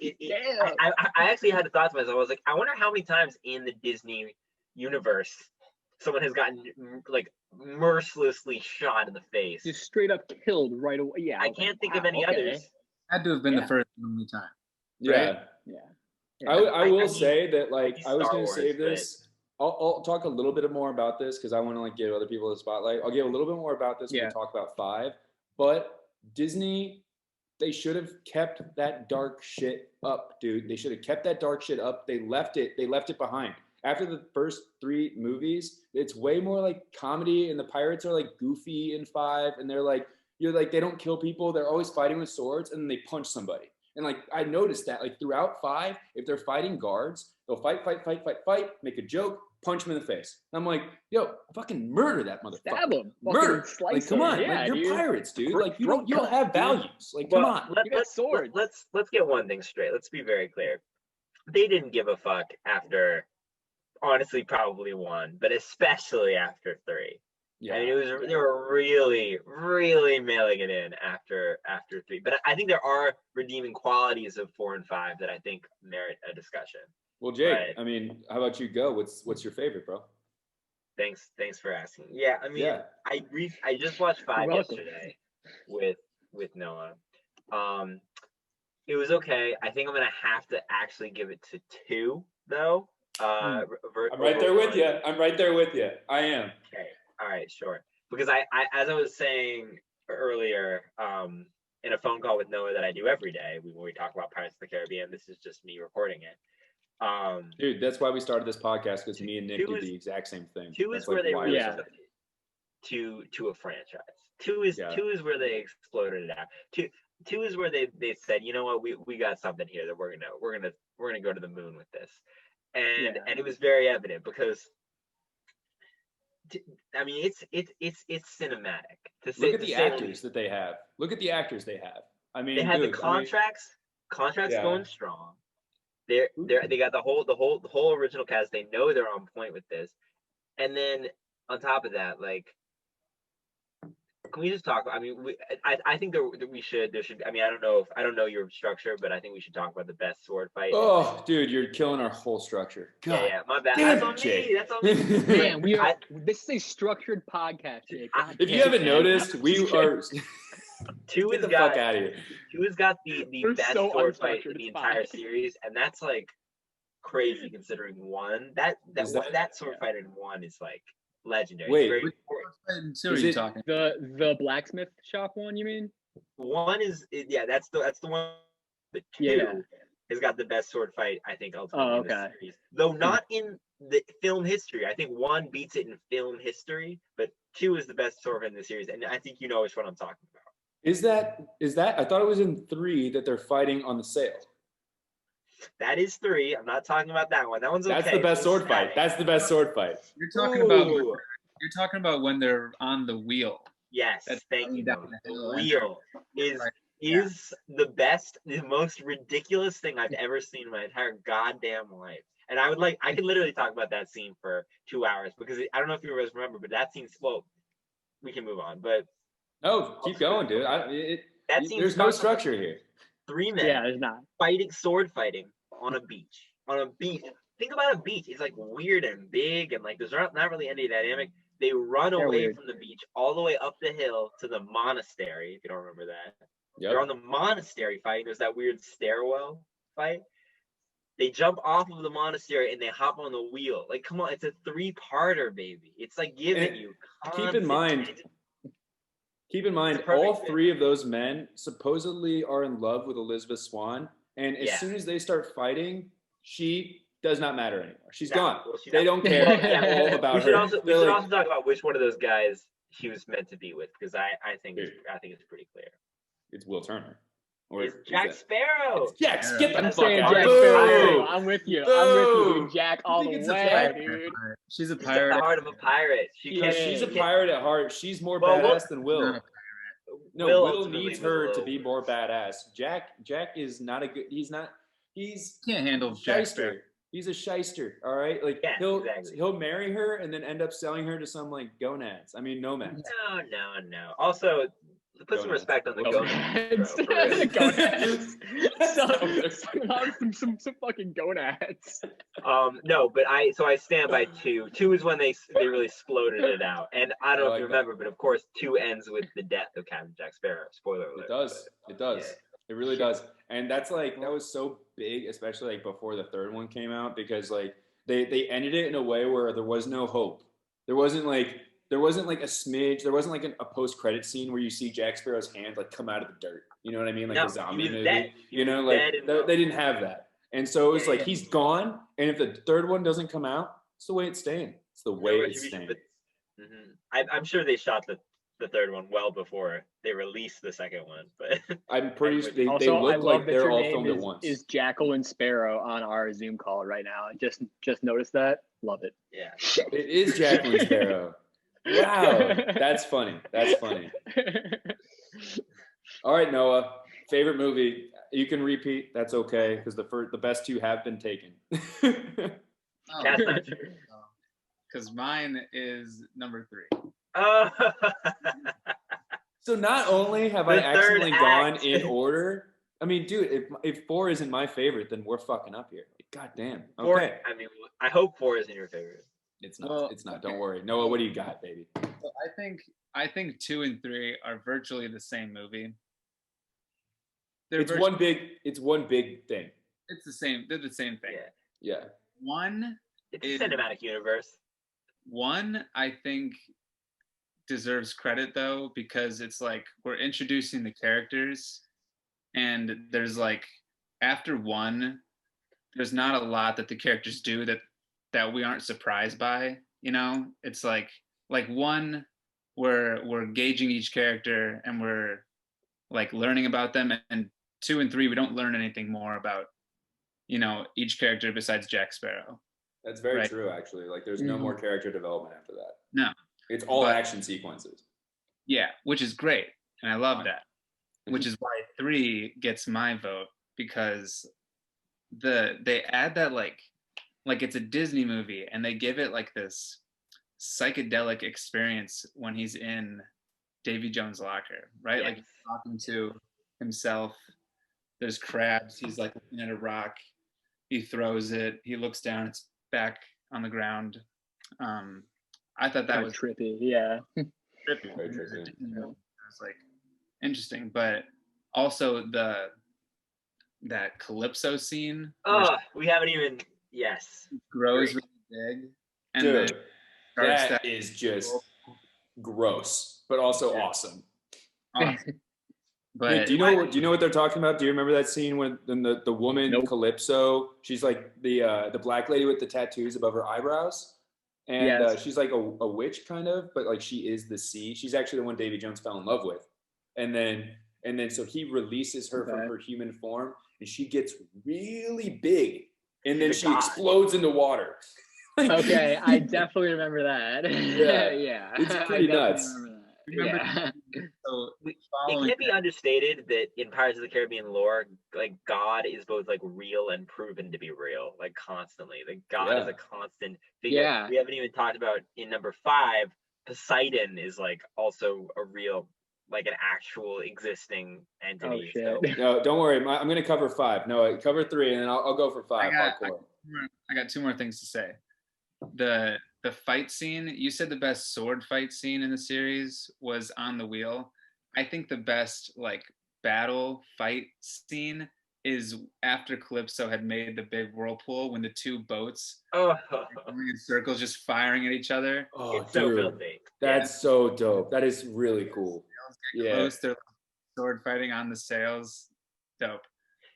C: I actually had the thoughts myself. I was like, I wonder how many times in the Disney universe someone has gotten like mercilessly shot in the face.
B: Just straight up killed right away. Yeah.
C: I can't think of any others.
D: Had to have been the first and only time.
A: Yeah.
D: Right?
A: Yeah. I will say that like I was going to save
C: Wars,
A: this. I'll talk a little bit more about this because I want to like give other people the spotlight. I'll give a little bit more about this when we talk about 5. But Disney, they should have kept that dark shit up, dude. They should have kept that dark shit up. They left it behind. After the first 3 movies, it's way more like comedy, and the pirates are like goofy in 5, and they're like they don't kill people. They're always fighting with swords, and then they punch somebody. And like I noticed that like throughout 5, if they're fighting guards, they'll fight, make a joke, punch him in the face. And I'm like, yo, fucking murder that motherfucker.
B: Stab him.
A: Murder.
B: Slice
A: come on,
B: yeah,
A: like, you're pirates, dude. Like you don't have values. Like
C: well,
A: come on.
C: Let's get one thing straight. Let's be very clear. They didn't give a fuck after, honestly, probably 1, but especially after 3. Yeah. I mean, they were really, really mailing it in after 3. But I think there are redeeming qualities of 4 and 5 that I think merit a discussion.
A: Well, Jake, I mean, how about you go? What's your favorite, bro?
C: Thanks for asking. Yeah, I mean, I just watched 5 yesterday with Noah. It was okay. I think I'm gonna have to actually give it to 2 though.
A: I'm right there with you. I am.
C: Okay. All right, sure. Because I as I was saying earlier, in a phone call with Noah that I do every day. When we talk about Pirates of the Caribbean, this is just me recording it.
A: Dude, that's why we started this podcast, because me and Nick do the exact same thing.
C: Two
A: that's
C: is where they really
B: yeah.
C: to a franchise. Two is where they exploded it out. Two is where they said, you know what, we got something here that we're gonna go to the moon with this, and it was very evident because. I mean, it's cinematic.
A: Look at the actors that they have. Look at the actors they have. I mean,
C: they have the contracts. Contracts going strong. They got the whole original cast. They know they're on point with this, and then on top of that, like, can we just talk? I mean, I think there should. I mean, I don't know your structure, but I think we should talk about the best sword fight.
A: Oh, dude, you're killing our whole structure. God.
C: Yeah, my bad.
A: Damn,
C: that's on
A: Jake.
C: me. That's on me.
B: Man, this is a structured podcast, Jake.
A: If you haven't noticed, we are.
C: Get
A: the fuck out of here.
C: Two has got the best sword fight in the entire series, and that's like crazy considering one. That sword fight in one is like legendary.
A: Wait,
D: so are you talking?
B: The blacksmith shop one, you mean?
C: One is that's the one. But two has got the best sword fight, I think, ultimately in the series. Though not in the film history. I think one beats it in film history, but two is the best sword fight in the series, and I think you know which one I'm talking about.
A: Is that? I thought it was in 3 that they're fighting on the sail.
C: That is 3. I'm not talking about that one. That one's okay.
A: That's the best sword fight. That's the best sword fight.
D: You're talking about when they're on the wheel.
C: Yes, thank you. The wheel is the best, the most ridiculous thing I've ever seen in my entire goddamn life. And I could literally talk about that scene for 2 hours because I don't know if you guys remember, but that scene's we can move on, but.
A: No, keep going, dude. There's no structure here.
C: 3 men.
B: Yeah, there's not.
C: Sword fighting on a beach. Think about a beach. It's like weird and big, and like there's not really any dynamic. They run away from the beach all the way up the hill to the monastery. If you don't remember that, they're on the monastery fighting. There's that weird stairwell fight. They jump off of the monastery and they hop on the wheel. Like, come on, it's a 3-parter, baby. It's like giving you. Keep in mind, all 3 of those men supposedly are in love with Elizabeth Swann, and as soon as they start fighting, she does not matter anymore. She's gone. They don't care at all about her. We should also talk about which one of those guys she was meant to be with, because I think it's pretty clear.
A: It's Will Turner.
C: Or it's Jack Sparrow.
A: It's Jack, get the fuck out.
B: Jack Sparrow. I'm with you. Jack all the way, dude.
D: She's a pirate.
C: At the heart of a pirate.
A: She's a pirate at heart. She's more badass than Will. No, Will needs her to be more badass. Jack is not a good. He
D: can't handle Jack Sparrow.
A: He's a shyster. All right, like he'll marry her and then end up selling her to some like gonads. I mean, nomads.
C: No. Also, put some respect on the gonads.
B: some fucking gonads.
C: No, but I stand by 2. 2 is when they really exploded it out, and I don't know if you remember, but of course 2 ends with the death of Captain Jack Sparrow. Spoiler alert.
A: It does. Yeah. It really does, and that was so big, especially like before the 3rd one came out, because like they ended it in a way where there was no hope. There wasn't like a smidge. There wasn't like a post-credit scene where you see Jack Sparrow's hand like come out of the dirt. You know what I mean? Like a zombie movie. They didn't have that. And so it was he's gone. And if the 3rd one doesn't come out, it's the way it's staying. It's the way it's staying.
C: I'm sure they shot the 3rd one well before they released the 2nd one. But
A: I'm pretty sure they look like they're all filmed at once.
B: Is Jackal and Sparrow on our Zoom call right now? Just noticed that. Love it.
C: Yeah.
A: It is Jackal and Sparrow. Wow, that's funny. All right, Noah, favorite movie. You can repeat. That's okay, because the best 2 have been taken.
C: That's not true.
D: Because mine is number 3.
A: So not only have I accidentally gone in order. I mean, dude, if 4 isn't my favorite, then we're fucking up here. God damn. Okay.
C: 4, I mean, I hope 4 isn't your favorite.
A: It's not. It's not. Don't worry, Noah. What do you got, baby?
D: So I think 2 and 3 are virtually the same movie.
A: It's one big thing.
D: It's the same. They're the same thing.
A: Yeah.
C: It's a cinematic universe.
D: 1, I think, deserves credit though, because it's like we're introducing the characters, and there's like after one, there's not a lot that the characters do that we aren't surprised by. You know, it's like one, we're gauging each character and we're like learning about them, and 2 and 3 we don't learn anything more about, you know, each character besides Jack Sparrow.
A: That's very true, actually. Like, there's no more character development after that.
D: No,
A: it's all action sequences.
D: Yeah, which is great, and I love that. Which is why 3 gets my vote, because they add that like it's a Disney movie, and they give it like this psychedelic experience when he's in Davy Jones' locker, right? Like he's talking to himself. There's crabs. He's like looking at a rock. He throws it. He looks down. It's back on the ground. I thought that was
B: trippy. Yeah.
D: Trippy.
A: Very trippy.
D: It was like interesting, but also that Calypso scene.
C: Oh, we haven't even. Yes.
D: Grows really big. And
A: dude, that is just gross, but also awesome.
D: But
A: wait, do you know what they're talking about? Do you remember that scene when the woman Calypso? She's like the black lady with the tattoos above her eyebrows, and she's like a witch kind of, but like she is the sea. She's actually the one Davy Jones fell in love with, and then so he releases her from her human form, and she gets really big, and then she explodes into water.
B: Okay, I definitely remember that. Yeah,
A: it's pretty nuts.
C: So it can't be understated that in Pirates of the Caribbean lore, like God is both like real and proven to be real, like constantly. Like God is a constant figure.
B: Yeah.
C: We haven't even talked about in number 5, Poseidon is like also a real, like an actual existing entity.
B: Oh, shit.
A: No, don't worry. I'm going to cover 5. No, cover 3, and then I'll go for 5.
D: I got 2 more things to say. The fight scene, you said the best sword fight scene in the series was on the wheel. I think the best like battle fight scene is after Calypso had made the big whirlpool, when the 2 boats are going in circles just firing at each other.
A: Oh,
C: it's so filthy.
A: That's so dope. That is really cool.
D: Close, they're sword fighting on the sails. Dope.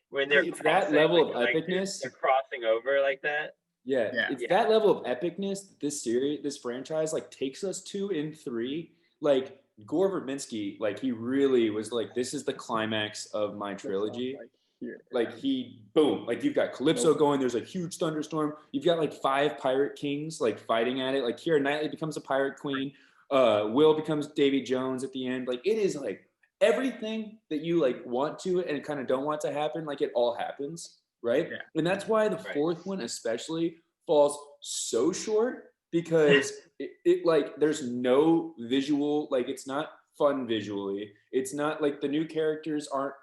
C: When they're
A: that level of epicness,
C: they're crossing over like that.
A: It's that level of epicness that this franchise like takes us to in 3. Like Gore Verbinski, like he really was like, this is the climax of my trilogy. Like he, boom, like you've got Calypso going, there's a huge thunderstorm. You've got like 5 pirate kings like fighting at it. Like Keira Knightley becomes a pirate queen. Will becomes Davy Jones at the end. Like it is like everything that you like want to and kind of don't want to happen, like it all happens. Right. Yeah. And that's why the 4th one especially falls so short, because it like there's no visual, like it's not fun visually. It's not like the new characters aren't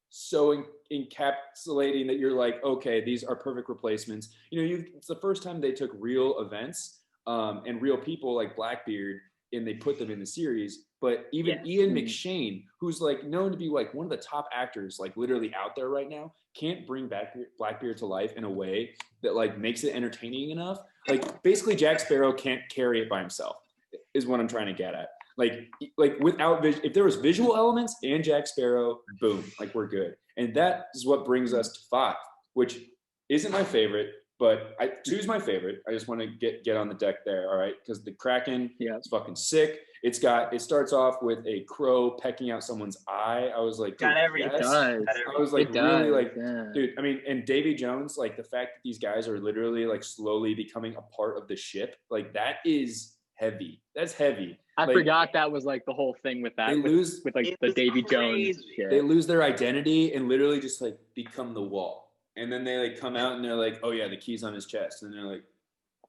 A: so encapsulating that you're like, okay, these are perfect replacements. You know, it's the first time they took real events and real people like Blackbeard, and they put them in the series. But even Ian McShane, who's like known to be like one of the top actors, like literally out there right now, can't bring back Blackbeard to life in a way that like makes it entertaining enough. Like basically Jack Sparrow can't carry it by himself, is what I'm trying to get at. Like without if there was visual elements and Jack Sparrow, boom, like we're good. And that is what brings us to 5, which isn't my favorite, but I choose my favorite. I just want to get on the deck there, all right? Because the Kraken is fucking sick. It starts off with a crow pecking out someone's eye. I was like, dude, I was like, really like, dude, I mean, and Davy Jones, like the fact that these guys are literally like slowly becoming a part of the ship, like that is heavy. That's heavy.
B: I forgot that was like the whole thing with that. With like the Davy Jones shit.
A: They lose their identity and literally just like become the wall. And then they like come out and they're like, oh yeah, the key's on his chest. And they're like,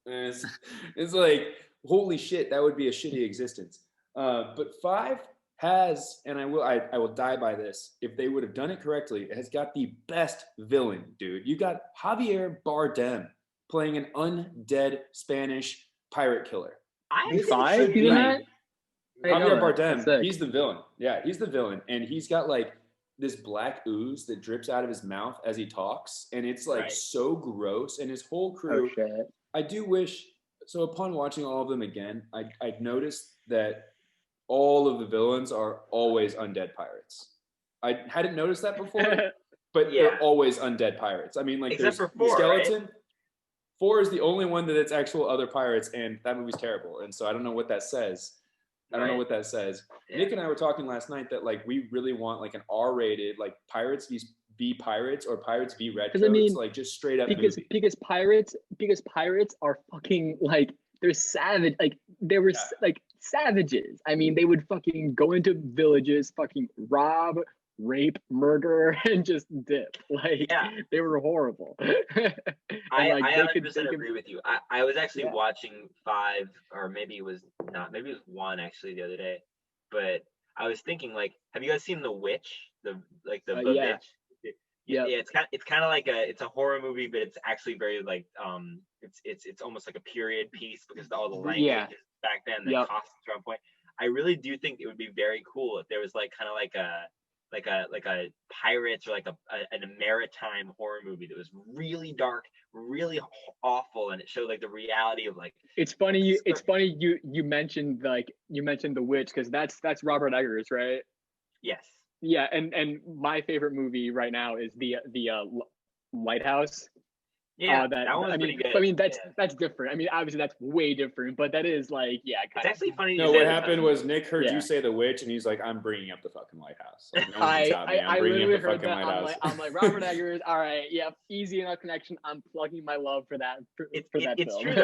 A: it's like, holy shit, that would be a shitty existence. But 5 has, and I will die by this, if they would have done it correctly, it has got the best villain, dude. You got Javier Bardem playing an undead Spanish pirate killer.
B: Javier
A: Bardem, he's the villain. Yeah, he's the villain. And he's got like this black ooze that drips out of his mouth as he talks. And it's like so gross. And his whole crew, I do wish, so upon watching all of them again, I've noticed that all of the villains are always undead pirates. I hadn't noticed that before, but they're always undead pirates. I mean, like
C: Except
A: there's
C: for 4,
A: Skeleton.
C: Right?
A: 4 is the only one that it's actual other pirates, and that movie's terrible. And so I don't know what that says. I don't know what that says.
C: Yeah.
A: Nick and I were talking last night that like we really want like an R-rated like Pirates v Pirates or Pirates v Redcoats,
B: I mean,
A: like just straight up
B: because pirates are fucking like they're savage, like they were like savages. I mean, they would fucking go into villages, fucking rob, rape, murder, and just dip. Like they were horrible.
C: I 100% agree with you. I was actually watching 5, or maybe it was not, maybe it was 1 actually the other day. But I was thinking, like, have you guys seen The Witch? The Witch? Yeah, it's kind of like it's a horror movie, but it's actually very like it's almost like a period piece because of all the language back then, the costumes are on point. I really do think it would be very cool if there was like kind of like a pirates or like a maritime horror movie that was really dark, really awful, and it showed like the reality of like.
B: It's funny you mentioned The Witch, because that's Robert Eggers, right?
C: Yes.
B: Yeah, and my favorite movie right now is the Lighthouse.
C: Yeah, that one's pretty good.
B: I mean that's different. I mean, obviously that's way different, but that is like
C: it's actually funny.
A: No, what happened was Nick heard you say The Witch, and he's like, "I'm bringing up the fucking Lighthouse." Like, no one can stop me. I'm bringing up the fucking Lighthouse.
B: I'm like Robert Eggers. All right, easy enough connection. I'm plugging my love for that.
C: It's
B: film.
C: True.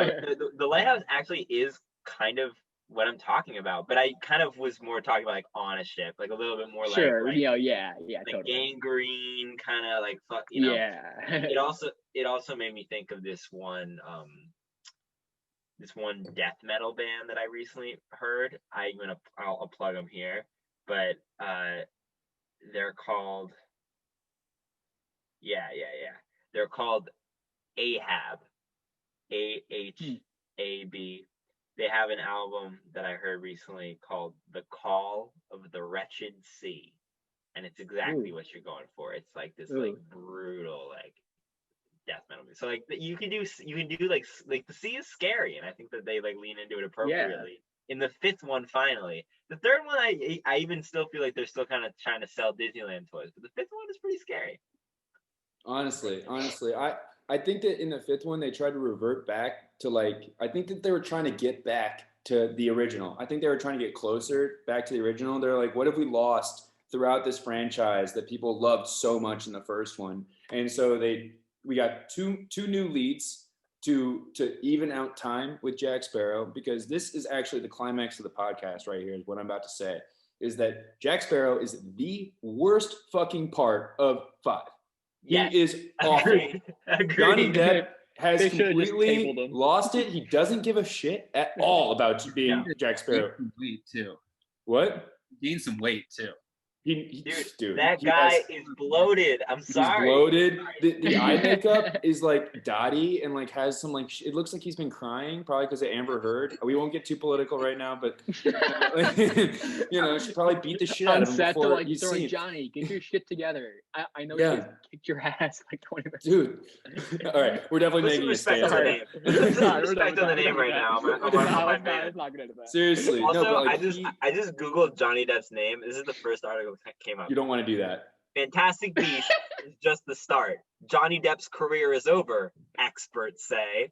C: The Lighthouse actually is kind of what I'm talking about, but I kind of was more talking about like on a ship, like a little bit more like
B: like
C: totally. Gangrene kind of like fuck, you know.
B: Yeah.
C: it also made me think of this one death metal band that I recently heard. I'll plug them here, but they're called they're called Ahab, AHAB. They have an album that I heard recently called The Call of the Wretched Sea. And it's exactly what you're going for. It's like this like brutal like death metal movie. So like you can do like the sea is scary, and I think that they like lean into it appropriately. In the 5th one, finally. The 3rd one, I even still feel like they're still kind of trying to sell Disneyland toys, but the 5th one is pretty scary.
A: Honestly, I think that in the 5th one they tried to revert back to like, I think that they were trying to get back to the original. I think they were trying to get closer back to the original. They're like, what have we lost throughout this franchise that people loved so much in the first one? And so we got two new leads to even out time with Jack Sparrow, because this is actually the climax of the podcast right here is what I'm about to say, is that Jack Sparrow is the worst fucking part of 5.
C: Yes.
A: He is awful.
C: Agreed.
A: Johnny Depp has completely lost it. He doesn't give a shit at all about being Jack Sparrow.
D: Weight too.
A: What?
D: Gained some weight too.
A: Dude,
C: that guy is bloated. I'm sorry.
A: He's bloated. The eye makeup is like dotty and like has some like it looks like he's been crying, probably because of Amber Heard. We won't get too political right now, but you know, she probably beat the shit out of him before
B: like,
A: you see
B: Johnny, get your shit together. I know you kicked your ass like 20 minutes.
A: Dude. All right, we're definitely making a stand.
C: Respect on the name right now.
B: Let's not get into that.
A: Seriously.
C: Also,
A: no, but like
C: I just Googled Johnny Depp's name. This is the first article that came up.
A: You don't want to do that.
C: Fantastic Beasts is just the start. Johnny Depp's career is over, experts say.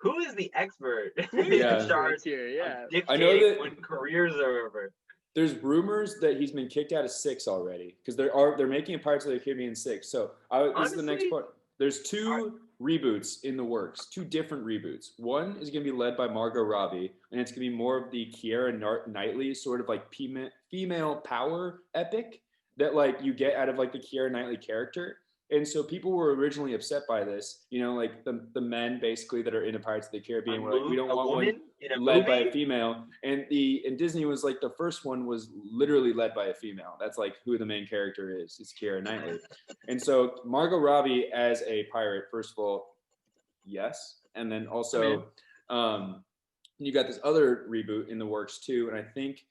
C: Who is the expert in charge
B: here?
C: of
A: I know that
C: when careers are over?
A: There's rumors that he's been kicked out of 6 already, because they're making a Pirates of the Caribbean 6. So this is the next part. There's 2 reboots in the works, 2 different reboots. One is going to be led by Margot Robbie, and it's going to be more of the Keira Knightley sort of like female power epic that like you get out of like the Keira Knightley character. And so people were originally upset by this, you know, like the men basically that are into Pirates of the Caribbean were like, we don't want one led by a female. And Disney was like, the first one was literally led by a female. That's like who the main character is. It's Keira Knightley. And so Margot Robbie as a pirate, first of all, yes. And then also you got this other reboot in the works too. And I think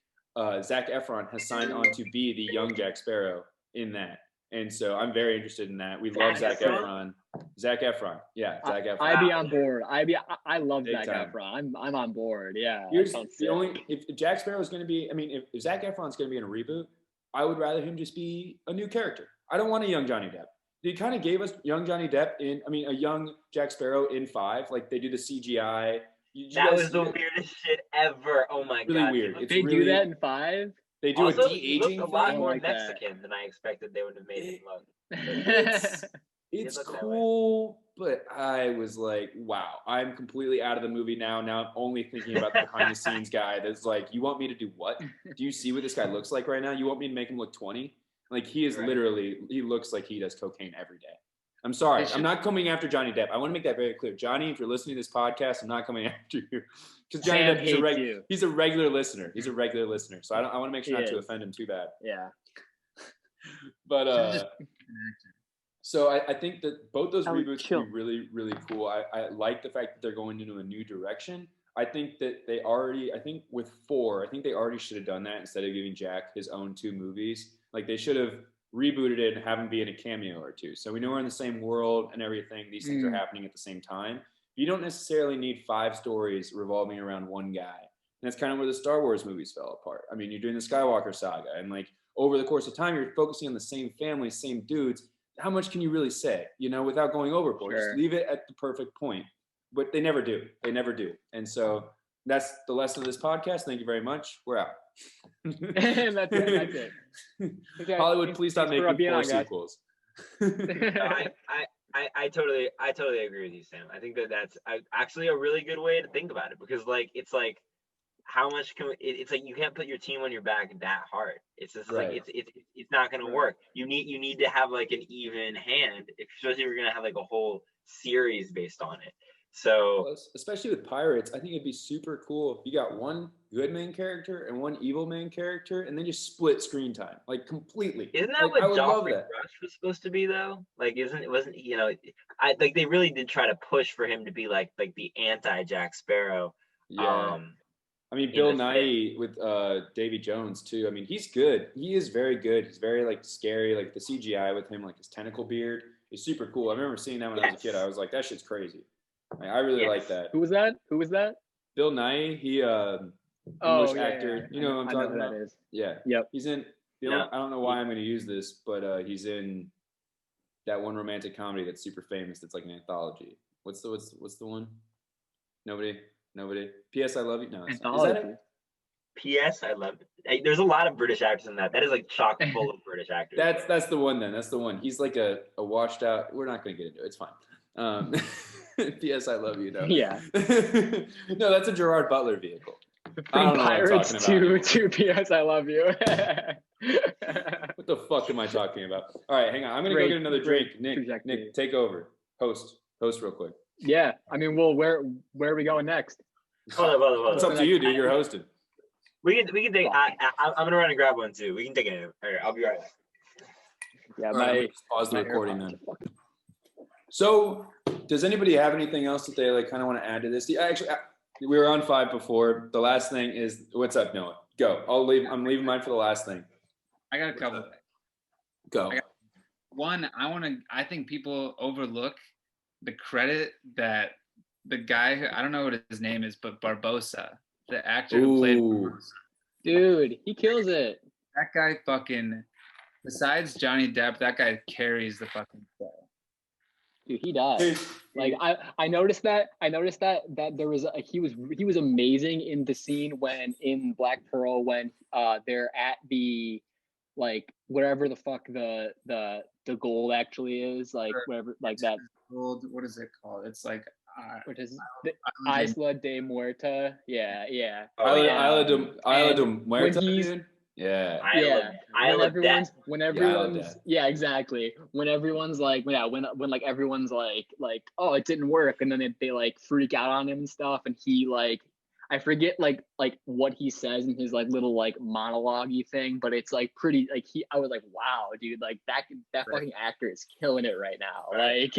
A: Zac Efron has signed on to be the young Jack Sparrow in that. And so I'm very interested in that. We love Zac Efron. Zac Efron. Yeah, Zac Efron.
B: I'd be on board. I love
A: Big
B: Zac
A: time.
B: Efron. I'm on board. Yeah.
A: Here's
B: that sounds
A: the
B: sick.
A: only if Jack Sparrow is going to be. I mean, if Zac Efron's going to be in a reboot, I would rather him just be a new character. I don't want a young Johnny Depp. They kind of gave us young Johnny Depp a young Jack Sparrow in 5. Like they do the CGI.
C: That was the weirdest shit ever. Oh my god.
A: Really weird.
B: They do that in 5.
A: They do
C: also,
A: a de-aging
C: he looked a lot
A: thing.
C: more
B: like
C: Mexican than I expected they would have made him look.
A: It's cool, but I was like, wow, I'm completely out of the movie now. Now I'm only thinking about the behind the scenes guy that's like, you want me to do what? Do you see what this guy looks like right now? You want me to make him look 20? Like he is literally, he looks like he does cocaine every day. I'm sorry. I'm not coming after Johnny Depp. I want to make that very clear. Johnny, if you're listening to this podcast, I'm not coming after you. Because Johnny Depp, he's a regular listener. He's a regular listener. So I want to make sure not to offend him too bad.
B: Yeah.
A: But so I think that both those reboots can be really, really cool. I like the fact that they're going into a new direction. I think that with 4, I think they already should have done that instead of giving Jack his own 2 movies. Like they should have rebooted it and have him be in a cameo or 2. So we know we're in the same world and everything. These things are happening at the same time. You don't necessarily need 5 stories revolving around one guy. And that's kind of where the Star Wars movies fell apart. I mean, you're doing the Skywalker saga and like over the course of time, you're focusing on the same family, same dudes. How much can you really say, without going overboard? Just leave it at the perfect point. But they never do. They never do. And so that's the lesson of this podcast. Thank you very much. We're out.
B: That's it. Okay.
A: Hollywood, please stop making 4 sequels.
C: I totally agree with you, Sam. I think that's actually a really good way to think about it because it's like how much it's like you can't put your team on your back that hard. It's just like it's not going to work. You need to have like an even hand, especially if you're going to have like a whole series based on it. So
A: especially with Pirates, I think it'd be super cool if you got one good main character and one evil main character, and then just split screen time like completely.
C: Isn't that what Joffrey Rush was supposed to be though? Like, wasn't I like they really did try to push for him to be like the anti Jack Sparrow.
A: Yeah. I mean, Bill Nighy with Davy Jones too. I mean, he's good. He is very good. He's very like scary. Like the CGI with him, like his tentacle beard is super cool. I remember seeing that when I was a kid. I was like, that shit's crazy. Like, I really like that.
B: Who was that?
A: Bill Nighy. He English actor. You know what I'm talking about?
B: That is.
A: Yeah.
B: Yep.
A: He's in. I don't know why I'm going to use this, but he's in that one romantic comedy that's super famous. That's like an anthology. What's the one? Nobody. P.S. I Love You. No, it's not. Is that it?
C: P.S. I Love You. There's a lot of British actors in that. That is like chock full of British actors.
A: That's the one then. That's the one. He's like a washed out. We're not going to get into it. It's fine. P.S. I Love You. No.
B: Yeah.
A: No, that's a Gerard Butler vehicle.
B: From Pirates to P.S. I Love You.
A: What the fuck am I talking about? All right, hang on. I'm gonna go get another drink. Nick, take over. Host real quick.
B: Yeah. I mean, well, where are we going next?
C: Hold on.
A: It's up to you, dude. You're hosting.
C: We can take. I'm gonna run and grab one too. We can take it. All right, I'll be right back.
B: Yeah.
A: Right, pause the recording then. So, does anybody have anything else that they like kind of want to add to this? Actually, we were on 5 before. The last thing is, what's up, Noah? Go. I'm leaving mine for the last thing.
D: I got a couple.
A: Go.
D: One, I think people overlook the credit that the guy who, I don't know what his name is, but Barbosa, the actor who played Barbosa.
B: Dude, he kills it.
D: That guy fucking, besides Johnny Depp, that guy carries the fucking show.
B: Dude, he does. Like I noticed that there was he was amazing in the scene when in Black Pearl when they're at the like wherever the fuck the gold actually is, like wherever like that
D: gold, what is it called? It's like
B: what is it? Isla de Muerta. Yeah.
A: Isla de Muerta, dude. Yeah.
B: When everyone's yeah, exactly. When everyone's like, when like everyone's like, oh, it didn't work, and then they like freak out on him and stuff, and he like, I forget like what he says in his like little like monologue-y thing, but it's like pretty like I was like, wow, dude, like that fucking actor is killing it right now. Like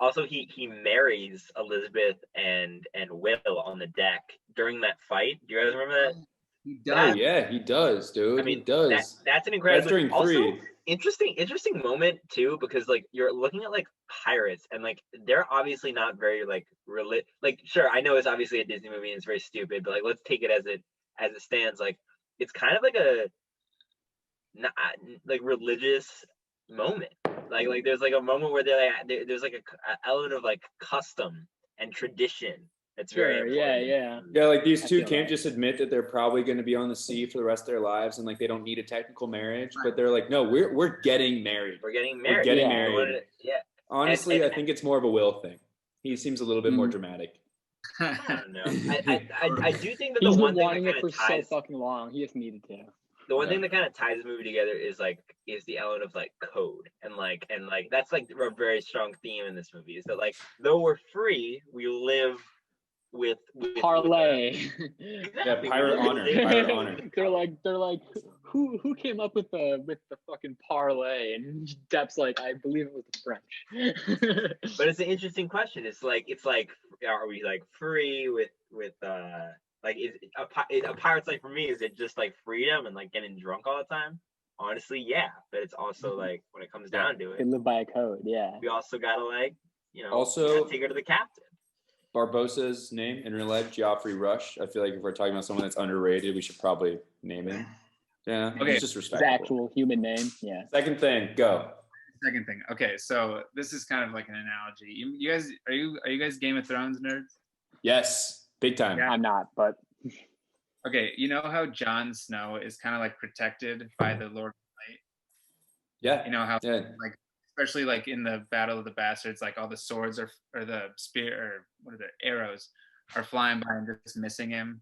C: also he marries Elizabeth and Will on the deck during that fight. Do you guys remember that?
D: He does.
A: Oh yeah, he does, dude.
C: I mean,
A: he does.
C: That's an incredible.
A: That's during
C: also,
A: 3.
C: interesting moment too, because like you're looking at like pirates, and like they're obviously not very like like sure, I know it's obviously a Disney movie and it's very stupid, but like let's take it as it stands. Like it's kind of like a not like religious moment. Like there's like a moment where there's like a element of like custom and tradition that's very important.
A: Yeah, like these two
B: feel
A: can't
B: that.
A: just admit that they're probably going to be on the sea for the rest of their lives, and like they don't need a technical marriage, but they're like, no, we're getting married.
C: We're getting married.
A: We're getting
B: Yeah.
A: married.
C: Yeah.
A: Honestly, I think it's more of a Will thing. He seems a little bit more dramatic.
C: I don't know. I do think that
B: He's
C: the
B: been
C: one thing
B: wanting
C: that
B: it
C: kind
B: for
C: of ties
B: so fucking long. He just needed to.
C: the one thing that kind of ties the movie together is the element of like code and that's like a very strong theme in this movie, is that like though we're free, we live with
B: Parlay.
C: exactly,
A: pirate honor. Pirate honor.
B: They're like, who came up with the fucking parlay? And Depp's like, I believe it was the French.
C: But it's an interesting question. It's like, are we like free with like is a pirate's life for me? Is it just like freedom and like getting drunk all the time? Honestly, yeah. But it's also like when it comes down to
B: They
C: it,
B: live by a code, yeah.
C: we also gotta like
A: Also
C: take her to the captain.
A: Barbossa's name in real life, Geoffrey Rush. I feel like if we're talking about someone that's underrated, we should probably name him. Yeah,
D: Okay.
A: it's just
B: His
A: respectful.
B: actual human name, yeah.
A: Second thing, go.
D: Second thing. Okay, so this is kind of like an analogy. You guys, are you guys Game of Thrones nerds?
A: Yes, big time.
D: Yeah.
B: I'm not, but
D: Okay, you know how Jon Snow is kind of like protected by the Lord of Light?
A: Yeah.
D: You know how
A: Yeah.
D: like especially like in the Battle of the Bastards, like all the swords or the spear or what are the arrows are flying by and just missing him.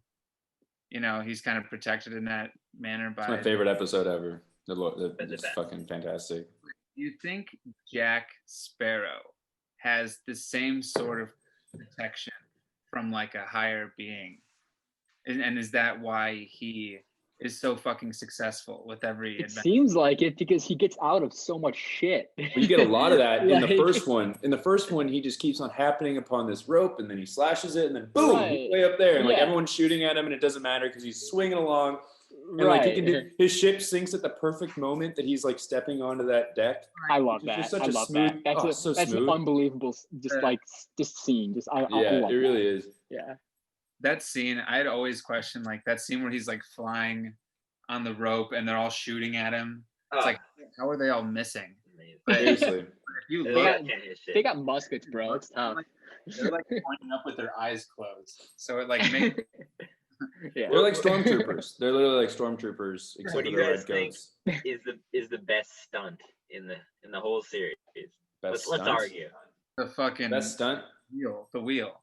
D: You know, he's kind of protected in that manner by
A: It's my favorite episode ever.
C: The
A: It's
C: best.
A: fucking fantastic.
D: You think Jack Sparrow has the same sort of protection from like a higher being? And is that why he is so fucking successful with every
B: it
D: adventure?
B: seems like it because he gets out of so much shit.
A: But you get a lot of that in the
B: Like-
A: first one. In the first one, he just keeps on happening upon this rope, and then he slashes it, and then boom,
B: Right.
A: he's way up there, and like
B: Yeah.
A: everyone's shooting at him, and it doesn't matter because he's swinging along, and like he can do. His ship sinks at the perfect moment that he's like stepping onto that deck.
B: I love
A: It's
B: that.
A: just such
B: I
A: a
B: love
A: smooth-
B: that.
A: oh, so
B: That's an
A: smooth.
B: unbelievable, just scene. I
A: Yeah,
B: love
A: it really is.
B: that. Yeah.
D: That scene, I'd always question like that scene where he's like flying on the rope and they're all shooting at him. It's like, how are they all missing? But
A: Seriously.
D: if you
B: They
D: look,
B: got- They got muskets, bro. It's tough.
D: they're like pointing up with their eyes closed. So it like makes
B: Yeah.
A: They're like stormtroopers. They're literally like stormtroopers, except
C: What
A: for
C: do
A: the
C: you
A: red
C: guys think
A: goats.
C: is the best stunt in the whole series?
A: Best
C: Let's
A: stunts?
C: argue.
D: the fucking
A: Best stunt.
D: the wheel.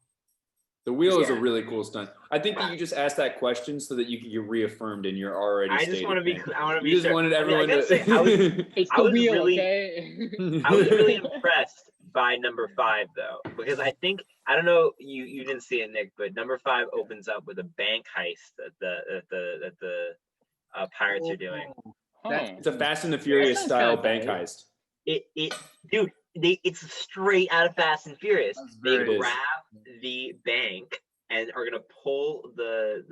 A: The wheel is a
C: Yeah.
A: really cool stunt. I think that you just asked that question so that you can get reaffirmed in your already.
C: I just want to be.
A: thing.
C: I want to be.
A: You just
C: sure.
A: wanted
C: I mean, I
A: everyone
C: gotta say,
A: to.
B: It's
C: I
B: the
C: was
B: wheel,
C: really-
B: okay?
C: I was really impressed by number 5 though, because I think I don't know you didn't see it, Nick, but number 5 opens up with a bank heist that the pirates are doing.
B: Huh.
A: It's a Fast and the Furious
B: sounds
A: style
B: kinda
A: bank
B: tight.
A: heist.
C: Dude, it's straight out of Fast and Furious.
D: That's
C: They
D: very-
C: grab the bank and are gonna pull the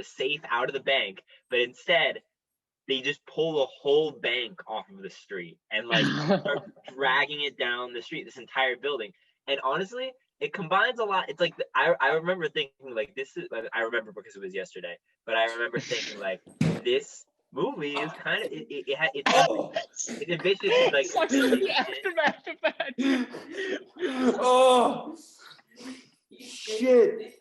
C: safe out of the bank, but instead they just pull the whole bank off of the street and like start dragging it down the street, this entire building. And honestly, it combines a lot. It's like I remember thinking like this is I remember because it was yesterday, but I remember thinking like this movie is kind of it envisions like
B: Sucks to be aftermath of that.
A: Oh shit!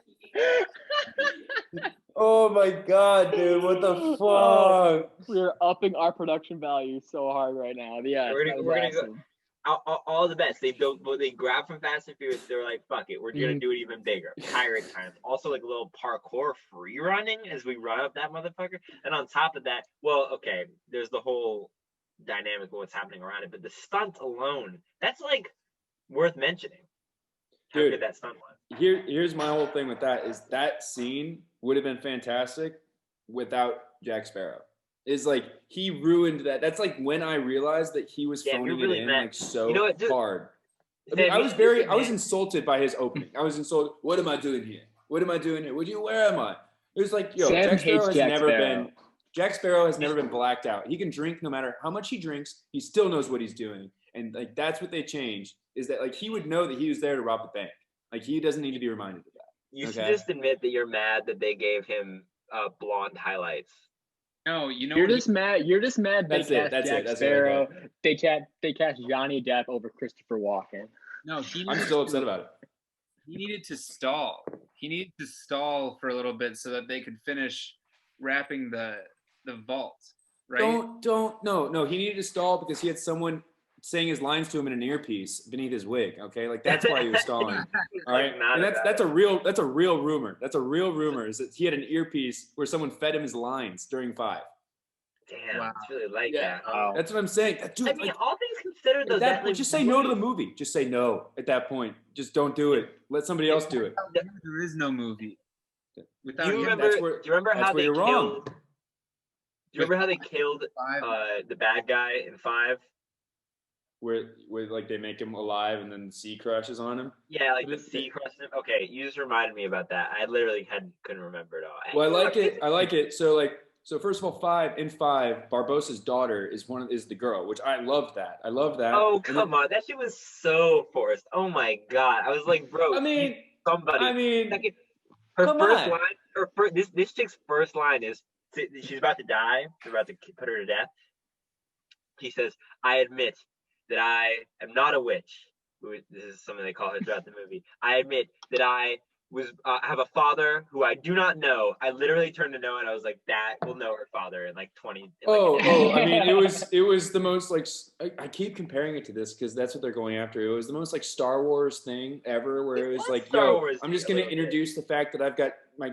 A: Oh my god, dude! What the fuck?
B: We're upping our production value so hard right now. Yeah,
C: We're gonna go-
B: awesome.
C: all the best. They grabbed from Fast and Furious. They were like, "Fuck it, we're gonna do it even bigger." Pirate time. Also, like a little parkour free running as we run up that motherfucker. And on top of that, well, okay, there's the whole dynamic of what's happening around it, but the stunt alone, that's like worth mentioning. How
A: Dude.
C: good that stunt was.
A: Here's my whole thing with that is that scene would have been fantastic without Jack Sparrow. Is like he ruined that. That's like when I realized that he was
C: Damn,
A: phoning
C: you're really
A: it in
C: mad.
A: like so
C: You know what, dude?
A: hard. I
C: Sam,
A: mean, I was
C: you-
A: very,
C: you
A: I was
C: mad.
A: insulted by his opening. I was insulted. What am I doing here? What am I doing here? Where am I? It was like,
B: Sam
A: Jack Sparrow
B: hates
A: has
B: Jack
A: never
B: Sparrow.
A: been. Jack Sparrow has never been blacked out. He can drink no matter how much he drinks. He still knows what he's doing, and like that's what they changed. Is that like he would know that he was there to rob the bank. Like he doesn't need to be reminded of that.
C: You should just admit that you're mad that they gave him blonde highlights.
D: No, you know
B: You're just mad. You're just mad. They cast Jack Sparrow. They cast Johnny Depp over Christopher Walken.
D: No,
A: I'm still upset about it.
D: He needed to stall. He needed to stall for a little bit so that they could finish wrapping the vault. Right?
A: No. He needed to stall because he had someone saying his lines to him in an earpiece beneath his wig. Okay, like that's why he was stalling. All right, and that's a real rumor. That's a real rumor. Is that he had an earpiece where someone fed him his lines during 5.
C: Damn, wow. It's really like that.
A: That's what I'm saying. Dude,
C: I mean, all things considered, though,
A: just say no to the movie. Just say no at that point. Just don't do it. Let somebody else do it.
D: There is no movie.
C: Do you remember how they killed? Do you remember how they killed the bad guy in 5?
A: Where like they make him alive and then the sea crashes on him?
C: Yeah, like the sea crushes him. Okay, you just reminded me about that. I literally couldn't remember it all.
A: Well, I like it. So first of all, 5 Barbossa's daughter is the girl, which I love that.
C: Oh, come on. That shit was so forced. Oh my God. I was like, bro, somebody. This chick's first line is, she's about to die. They're about to put her to death. She says, I admit that I am not a witch. This is something they call her throughout the movie. I admit that I have a father who I do not know. I literally turned to Noah and I was like, that will know her father in like 20.
A: I mean, it was the most like, I keep comparing it to this because that's what they're going after. It was the most like Star Wars thing ever where it was like, I'm just going to introduce the fact that I've got my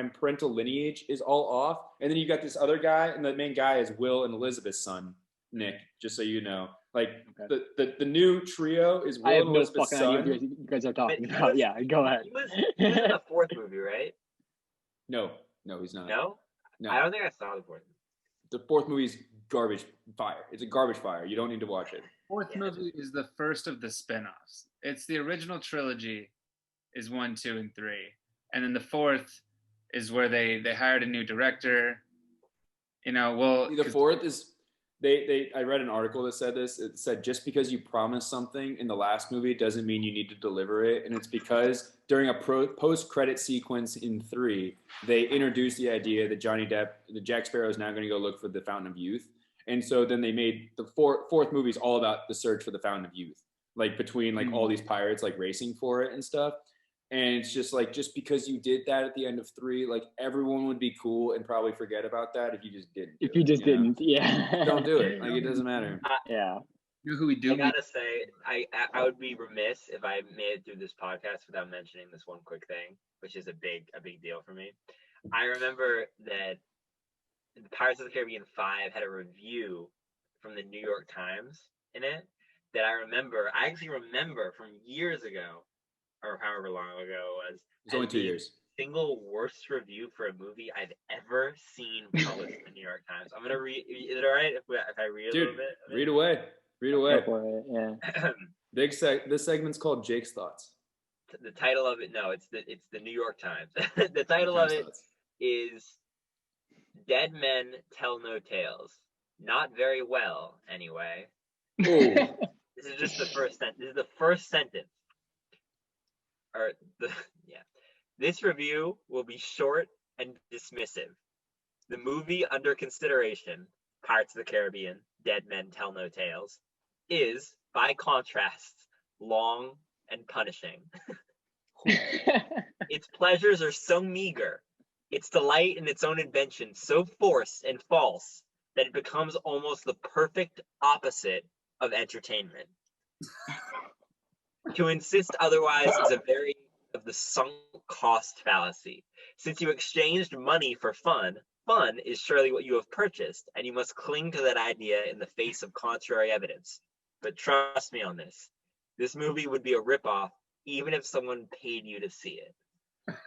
A: parental lineage is all off. And then you got this other guy, and the main guy is Will and Elizabeth's son, Nick, just so you know. Like the new trio is Will and Elizabeth's son.
B: You guys are talking about. Yeah, go ahead.
C: He was in the 4th movie, right?
A: No, he's not.
C: No, I don't think I saw the 4th movie.
A: The 4th movie's garbage fire. It's a garbage fire. You don't need to watch it.
D: 4th movie is the first of the spin-offs. It's the original trilogy is 1, 2, and 3. And then the 4th is where they hired a new director. The
A: 4th is I read an article that said this. It said just because you promise something in the last movie doesn't mean you need to deliver it. And it's because during a post-credit sequence in 3, they introduced the idea that the Jack Sparrow is now going to go look for the Fountain of Youth. And so then they made the 4th movie is all about the search for the Fountain of Youth, like between like all these pirates like racing for it and stuff. And it's just like, just because you did that at the end of 3, like everyone would be cool and probably forget about that if you just didn't.
B: Yeah.
A: Don't do it. Like it doesn't matter.
B: Yeah.
D: Who we do.
C: I gotta say, I would be remiss if I made it through this podcast without mentioning this one quick thing, which is a big deal for me. I remember that Pirates of the Caribbean 5 had a review from the New York Times in it that I actually remember from years ago, or however long ago it was.
A: It's only 2 years.
C: Single worst review for a movie I've ever seen published in the New York Times. I'm gonna read. Is it all right if I read a little bit?
A: Read away. Go
B: for it, yeah.
A: This segment's called Jake's Thoughts.
C: The title of it, no, it's the New York Times. The title of it is "Dead Men Tell No Tales." Not very well, anyway.
A: Oh.
C: This is just the first sentence. This is the first sentence. This review will be short and dismissive. The movie under consideration, Pirates of the Caribbean, Dead Men Tell No Tales, is, by contrast, long and punishing. Its pleasures are so meager, its delight in its own invention so forced and false, that it becomes almost the perfect opposite of entertainment. To insist otherwise is a very of the sunk cost fallacy. Since you exchanged money for fun, fun is surely what you have purchased, and you must cling to that idea in the face of contrary evidence. But trust me on this. This movie would be a ripoff even if someone paid you to see it.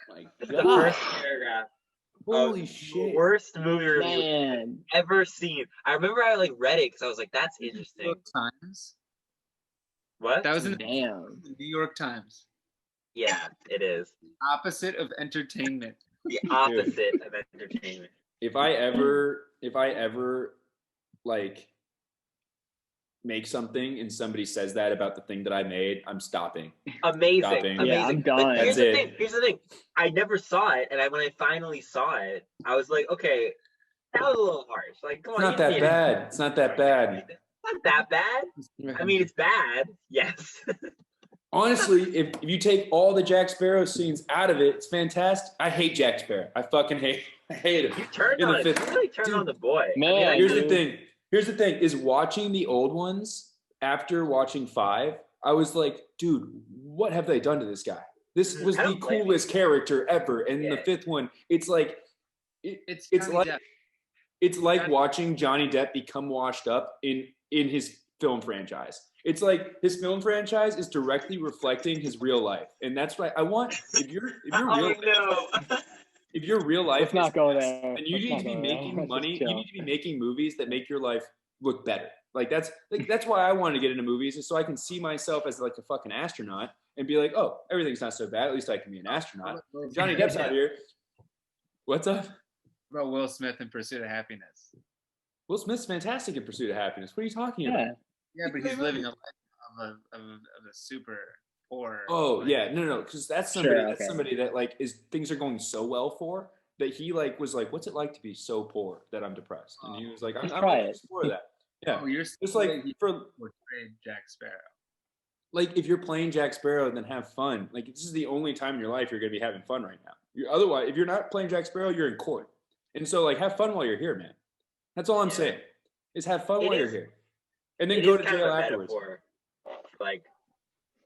A: My
C: That's
A: God.
C: the first paragraph.
A: Holy shit.
C: Worst movie review I've ever seen. I remember I read it because I was like, that's interesting.
D: New York Times?
C: What?
D: That was in
B: the
D: New York Times.
C: Yeah, it is.
D: Opposite of entertainment.
C: The opposite of entertainment.
A: If I ever like make something and somebody says that about the thing that I made, I'm stopping.
C: Amazing.
B: Yeah, I'm done.
C: Here's the thing. I never saw it, and when I finally saw it, I was like, okay, that was a little harsh. Like, come on,
A: It's not that bad. It's not that bad.
C: Not that bad. I mean, it's bad. Yes.
A: Honestly, if you take all the Jack Sparrow scenes out of it, it's fantastic. I hate Jack Sparrow. I fucking hate him.
C: You really turned on the boy.
B: Man,
C: I mean,
A: Here's the thing, is watching the old ones after watching 5, I was like, dude, what have they done to this guy? This was the coolest character ever. And the 5th one, it's like it's like watching Johnny Depp become washed up in his film franchise. It's like his film franchise is directly reflecting his real life. And that's what I want. If your real life
B: Let's not go there.
A: and you need to be making money, you need to be making movies that make your life look better. Like that's why I wanted to get into movies, is so I can see myself as like a fucking astronaut and be like, oh, everything's not so bad. At least I can be an astronaut. Johnny Depp's out here. What's up?
D: About Will Smith in Pursuit of Happiness.
A: Will Smith's fantastic in Pursuit of Happiness. What are you talking about?
D: Yeah, but he's living a life of a super poor.
A: Oh yeah, no, because that's somebody that like things are going so well for that he like was like, what's it like to be so poor that I'm depressed? And he was like, I'm for that. Yeah,
D: you're
A: just like for
D: Jack Sparrow.
A: Like if you're playing Jack Sparrow, then have fun. Like this is the only time in your life you're gonna be having fun right now. Otherwise, if you're not playing Jack Sparrow, you're in court. And so like have fun while you're here, man. That's all I'm saying. Is have fun while you're here. And then go to jail afterwards.
C: Like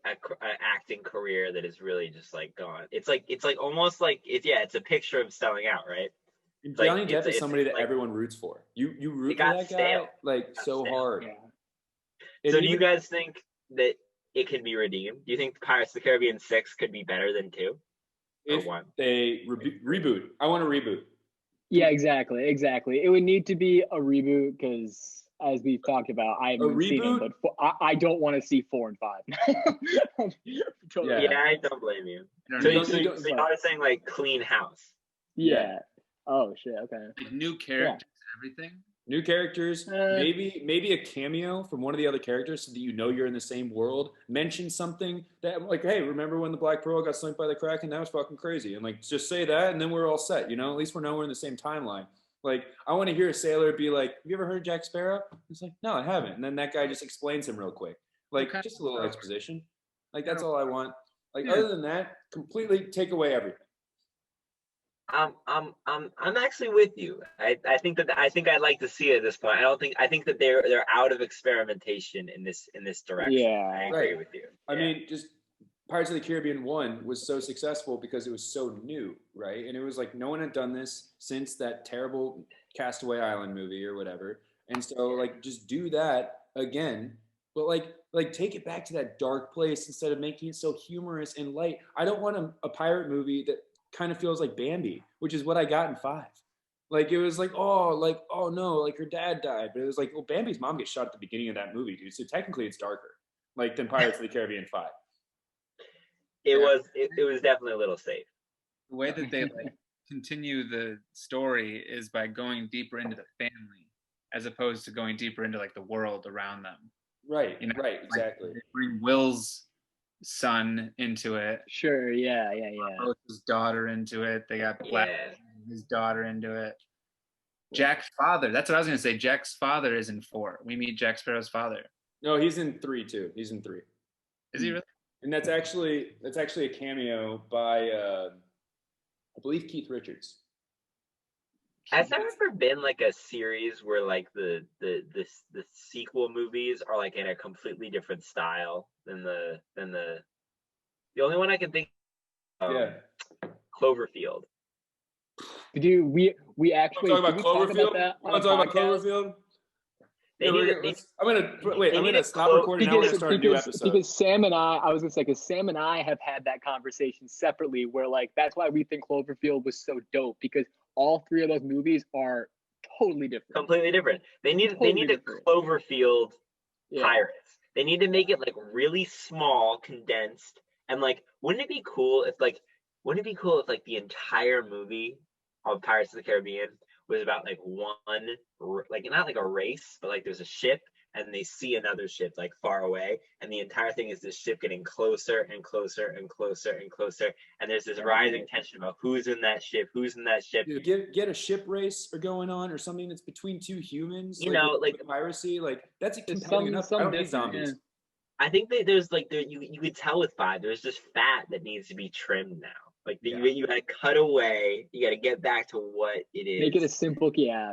C: an acting career that is really just like gone. It's like almost like it's a picture of selling out, right?
A: Johnny Depp is somebody that everyone roots for. You root for that guy like so hard.
C: Yeah. So do you guys think that it can be redeemed? Do you think Pirates of the Caribbean 6 could be better than 2?
A: If they reboot. I want to reboot.
B: Yeah, exactly. It would need to be a reboot because, as we've talked about, I haven't seen them, but I don't want to see 4 and 5.
C: Yeah, I don't blame you. So you're saying like clean house?
B: Yeah. Oh shit. Okay.
D: Like new characters and everything.
A: New characters, maybe a cameo from one of the other characters so that you know you're in the same world. Mention something that like, hey, remember when the Black Pearl got sunk by the Kraken? That was fucking crazy. And like, just say that, and then we're all set. You know, at least we know we're in the same timeline. Like, I want to hear a sailor be like, "Have you ever heard of Jack Sparrow?" It's like, "No, I haven't." And then that guy just explains him real quick, like just a little exposition. Like that's all I want. Like other than that, completely take away everything.
C: I'm actually with you. I think I'd like to see it at this point. I think that they're out of experimentation in this direction.
B: Yeah,
C: I agree with you.
A: I mean, just Pirates of the Caribbean 1 was so successful because it was so new, right? And it was like no one had done this since that terrible Castaway Island movie or whatever. And so like just do that again, but like take it back to that dark place instead of making it so humorous and light. I don't want a pirate movie that kind of feels like Bambi, which is what I got in 5. Like it was like, oh no, like her dad died. But it was like, well, Bambi's mom gets shot at the beginning of that movie, dude. So technically it's darker, like than Pirates of the Caribbean 5.
C: It was definitely a little safe.
D: The way that they like continue the story is by going deeper into the family as opposed to going deeper into like the world around them.
A: Right. You know, right, exactly.
D: Like, they bring Will's son into it.
B: Sure, yeah.
D: His daughter into it. They got his daughter into it. Jack's father. That's what I was gonna say. Jack's father is in 4. We meet Jack Sparrow's father.
A: No, he's in 3 too. He's in 3.
D: Is he really?
A: And that's actually a cameo by I believe Keith Richards.
C: Has there ever been like a series where like the sequel movies are like in a completely different style than the only one I can think of, Cloverfield.
B: Dude, we actually
A: talk about Cloverfield.
B: Want
A: to talk about Cloverfield? I'm gonna stop recording now. We're gonna start a new episode.
B: Because Sam and I have had that conversation separately where like that's why we think Cloverfield was so dope, because all 3 of those movies are totally different.
C: Completely different. They need a Cloverfield Pirates. They need to make it like really small, condensed, and like wouldn't it be cool if like wouldn't it be cool if like the entire movie of Pirates of the Caribbean was about like one, like not like a race, but like there's a ship and they see another ship like far away, and the entire thing is this ship getting closer and closer and closer and closer, and there's this rising tension about who's in that ship.
A: Dude, get a ship race or going on or something that's between two humans.
C: You know, like
A: piracy, like that's compelling enough. I don't need zombies.
C: Yeah. I think that there's like you could tell with 5 there's just fat that needs to be trimmed now. Like you gotta cut away. You gotta get back to what it is.
B: Make it a simple, yeah.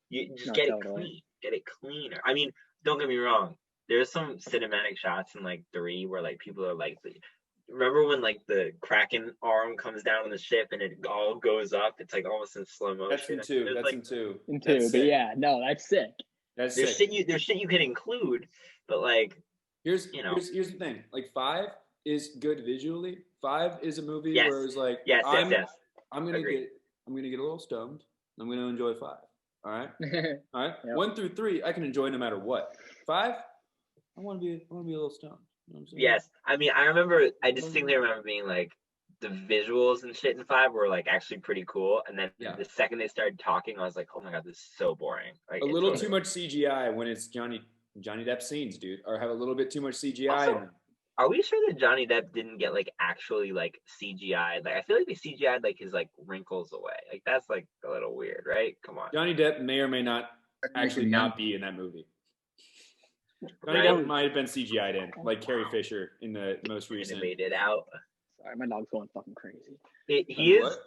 C: You just get it clean. Get it cleaner. I mean, don't get me wrong. There's some cinematic shots in like 3 where like people are like, remember when like the Kraken arm comes down on the ship and it all goes up? It's like almost in slow motion.
A: That's in 2. That's
B: like, in 2. But yeah, no, that's sick.
C: There's shit you can include, but like
A: here's the thing. Like 5 is good visually. 5 is a movie where it's like I'm gonna get a little stoned. I'm gonna enjoy 5. All right. All right. Yep. 1 through 3, I can enjoy no matter what. 5, I want to be a little stoned. You know what I'm saying?
C: Yes. I mean, I distinctly remember being like, the visuals and shit in 5 were like actually pretty cool. And then the second they started talking, I was like, oh my God, this is so boring. Like
A: a little too much CGI when it's Johnny Depp scenes, dude, or have a little bit too much CGI in them.
C: Are we sure that Johnny Depp didn't get like actually like CGI? Like I feel like they CGI'd like his like wrinkles away. Like that's like a little weird, right? Come on.
A: Johnny Depp may or may not actually not be in that movie. Johnny Depp might have been CGI'd in, like Carrie Fisher in the most recent.
C: Made it out.
B: Sorry, my dog's going fucking crazy.
C: He is.
B: What?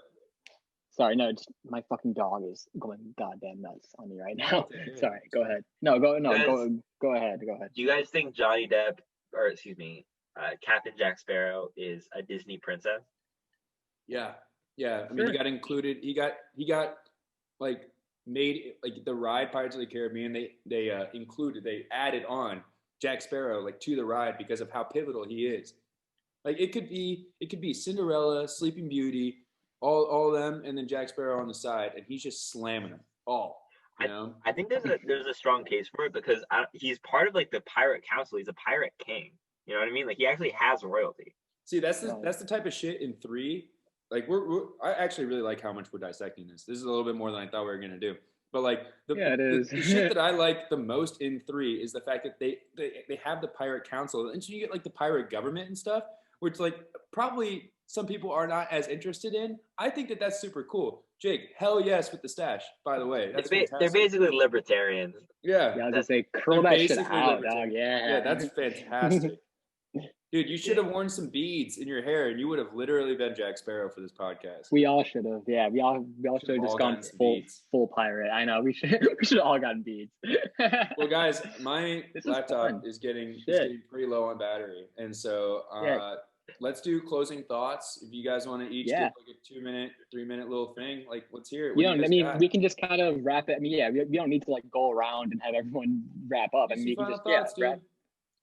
B: Sorry, no, my fucking dog is going goddamn nuts on me right now. Sorry, go ahead. Go ahead.
C: Do you guys think Johnny Depp, or excuse me, Captain Jack Sparrow is a Disney princess?
A: Yeah. I mean, he got included. He got like made like the ride Pirates of the Caribbean. They added on Jack Sparrow like to the ride because of how pivotal he is. Like it could be Cinderella, Sleeping Beauty, all of them, and then Jack Sparrow on the side, and he's just slamming them all. You know?
C: I think there's a strong case for it because he's part of like the pirate council. He's a pirate king. You know what I mean? Like he actually has royalty.
A: See, that's the type of shit in 3. Like I actually really like how much we're dissecting this. This is a little bit more than I thought we were gonna do. But like the shit that I like the most in 3 is the fact that they have the pirate council, and so you get like the pirate government and stuff, which like probably some people are not as interested in. I think that's super cool. Jake, hell yes with the stash, by the way.
C: They're basically libertarians.
A: Yeah.
B: I was gonna say, curl that shit out, dog.
A: Yeah, that's fantastic. Dude, you should have worn some beads in your hair, and you would have literally been Jack Sparrow for this podcast.
B: We all should have. Yeah, we all should have just gone full pirate. I know we should have all gotten beads.
A: Well, guys, my laptop is getting pretty low on battery, and so let's do closing thoughts. If you guys want to each give like a 2-minute, 3-minute little thing, like let's hear it.
B: We can just kind of wrap it. I mean, we don't need to like go around and have everyone wrap up. I mean, we can just wrap.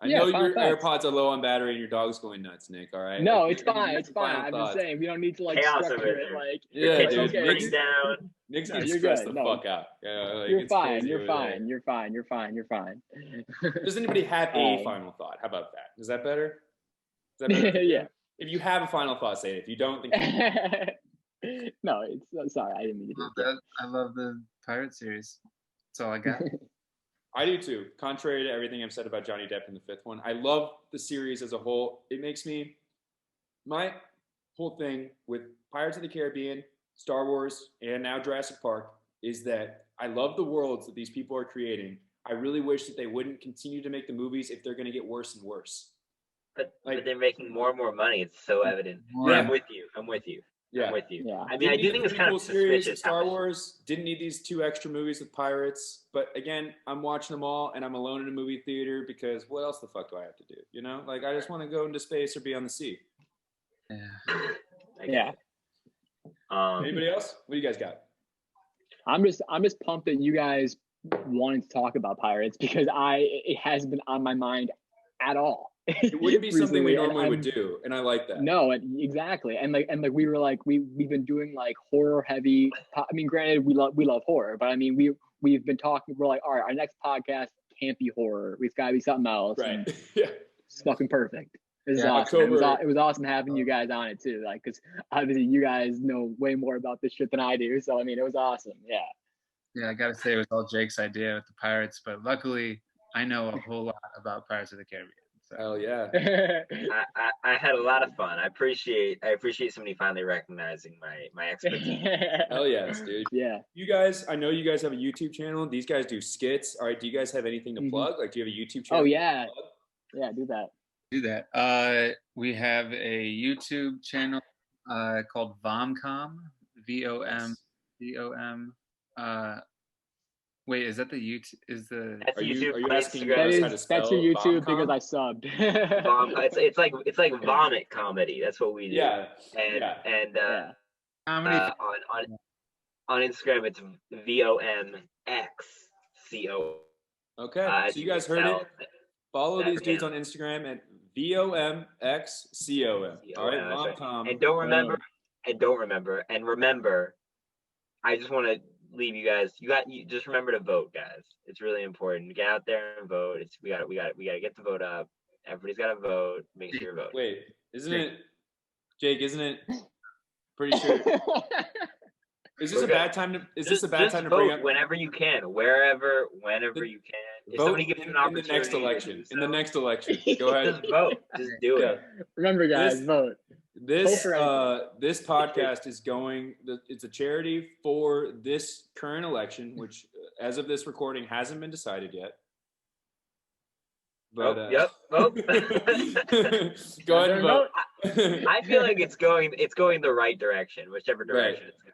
A: I know your AirPods are low on battery and your dog's going nuts, Nick. All right.
B: No, it's fine. It's fine. I'm just saying we don't need to like structure it like.
C: Yeah, dude. Nick's down.
A: Nick's gonna stress the fuck out.
B: You're fine. You're fine.
A: Does anybody have a final thought? How about that? Is that better?
B: Yeah.
A: If you have a final thought, say it. If you don't, think.
B: No, it's sorry. I didn't mean to do that.
D: I love the pirate series. That's all I got.
A: I do too. Contrary to everything I've said about Johnny Depp in the 5th one, I love the series as a whole. It makes me, my whole thing with Pirates of the Caribbean, Star Wars, and now Jurassic Park is that I love the worlds that these people are creating. I really wish that they wouldn't continue to make the movies if they're going to get worse and worse.
C: But they're making more and more money. It's so evident. Yeah. I'm with you.
A: Yeah.
C: I'm with you.
B: Yeah.
C: I mean, I do think it's kind of suspicious.
A: Star Wars didn't need these 2 extra movies with pirates, but again, I'm watching them all, and I'm alone in a movie theater because what else the fuck do I have to do? You know, like I just want to go into space or be on the sea.
B: Yeah.
A: Anybody else? What do you guys got?
B: I'm just pumped that you guys wanted to talk about pirates because it hasn't been on my mind at all.
A: It wouldn't be something we normally would do, and I like that.
B: No, exactly, and we were like we've been doing like horror heavy. I mean, granted, we love horror, but I mean we've been talking. We're like, all right, our next podcast can't be horror. We've got to be something else.
A: Right? Yeah,
B: it's fucking perfect. This is awesome. It was awesome having you guys on it too. Like, because obviously you guys know way more about this shit than I do. So I mean, it was awesome. Yeah.
D: Yeah, I gotta say it was all Jake's idea with the Pirates, but luckily I know a whole lot about Pirates of the Caribbean. So.
A: Hell yeah.
C: I had a lot of fun. I appreciate somebody finally recognizing my expertise.
A: Hell yes, dude.
B: Yeah.
A: You guys, I know you guys have a YouTube channel. These guys do skits. All right. Do you guys have anything to plug? Like, do you have a YouTube channel?
B: Oh yeah. Yeah, do that.
D: We have a YouTube channel called Vomcom, VOMCOM. Wait, is that the YouTube?
C: Are you
A: asking
C: us
A: how to spell
B: that's your YouTube
A: Vomcom?
B: because I subbed.
C: It's like vomit comedy. That's what we do.
A: Yeah.
C: And
D: comedy
C: on Instagram it's VOMXCO.
A: Okay. So you guys heard it. Follow these dudes on Instagram at VOMXCOM. All right, Vomcom.
C: And remember, I just want to leave you guys. You just remember to vote, guys. It's really important. Get out there and vote. We got to get the vote up. Everybody's got to vote. Make sure you vote.
A: Wait, Jake? Isn't it? Pretty sure. Is this a bad time to bring up?
C: Whenever you can, whenever you can. If somebody gives you an opportunity
A: in the next election. Go ahead.
C: Just vote. Just do it.
A: Yeah.
B: Remember, guys, vote.
A: This podcast is going. It's a charity for this current election, which, as of this recording, hasn't been decided yet. But
C: yep.
A: Go ahead and vote.
C: I feel like it's going the right direction, whichever direction it's going.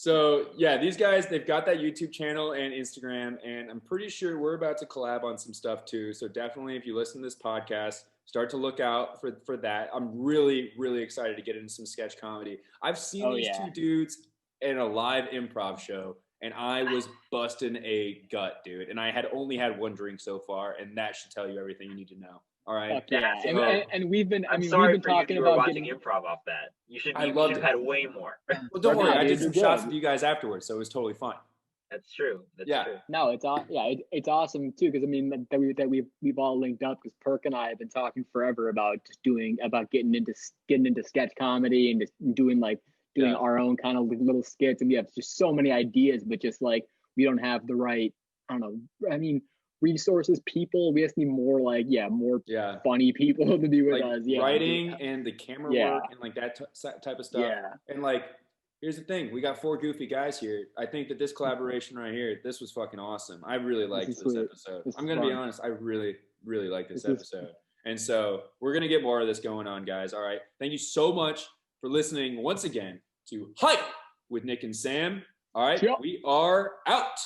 A: So yeah, these guys, they've got that YouTube channel and Instagram, and I'm pretty sure we're about to collab on some stuff too. So definitely, if you listen to this podcast, start to look out for that. I'm really, really excited to get into some sketch comedy. I've seen these two dudes in a live improv show, and I was busting a gut, dude. And I had only had one drink so far, and that should tell you everything you need to know. All right.
B: Yeah. And we've been
C: I'm
B: sorry we've been talking about
C: watching improv off that. You should have had way more.
A: Well, don't worry. I did some shots with you guys afterwards, so it was totally fine.
C: That's true. That's true.
B: No, it's awesome too, because I mean that we've all linked up, because Perk and I have been talking forever about getting into sketch comedy and just doing our own kind of little skits, and we have just so many ideas, but just like we don't have the right, I don't know, I mean, resources, people. We just need more more funny people to do with us. Yeah,
A: writing and the camera work and like that type of stuff. Yeah. And like, here's the thing: we got 4 goofy guys here. I think that this collaboration right here, this was fucking awesome. I really liked this episode. I'm gonna be honest. I really, really like this episode. And so we're gonna get more of this going on, guys. All right. Thank you so much for listening once again to Hype with Nick and Sam. All right. We are out.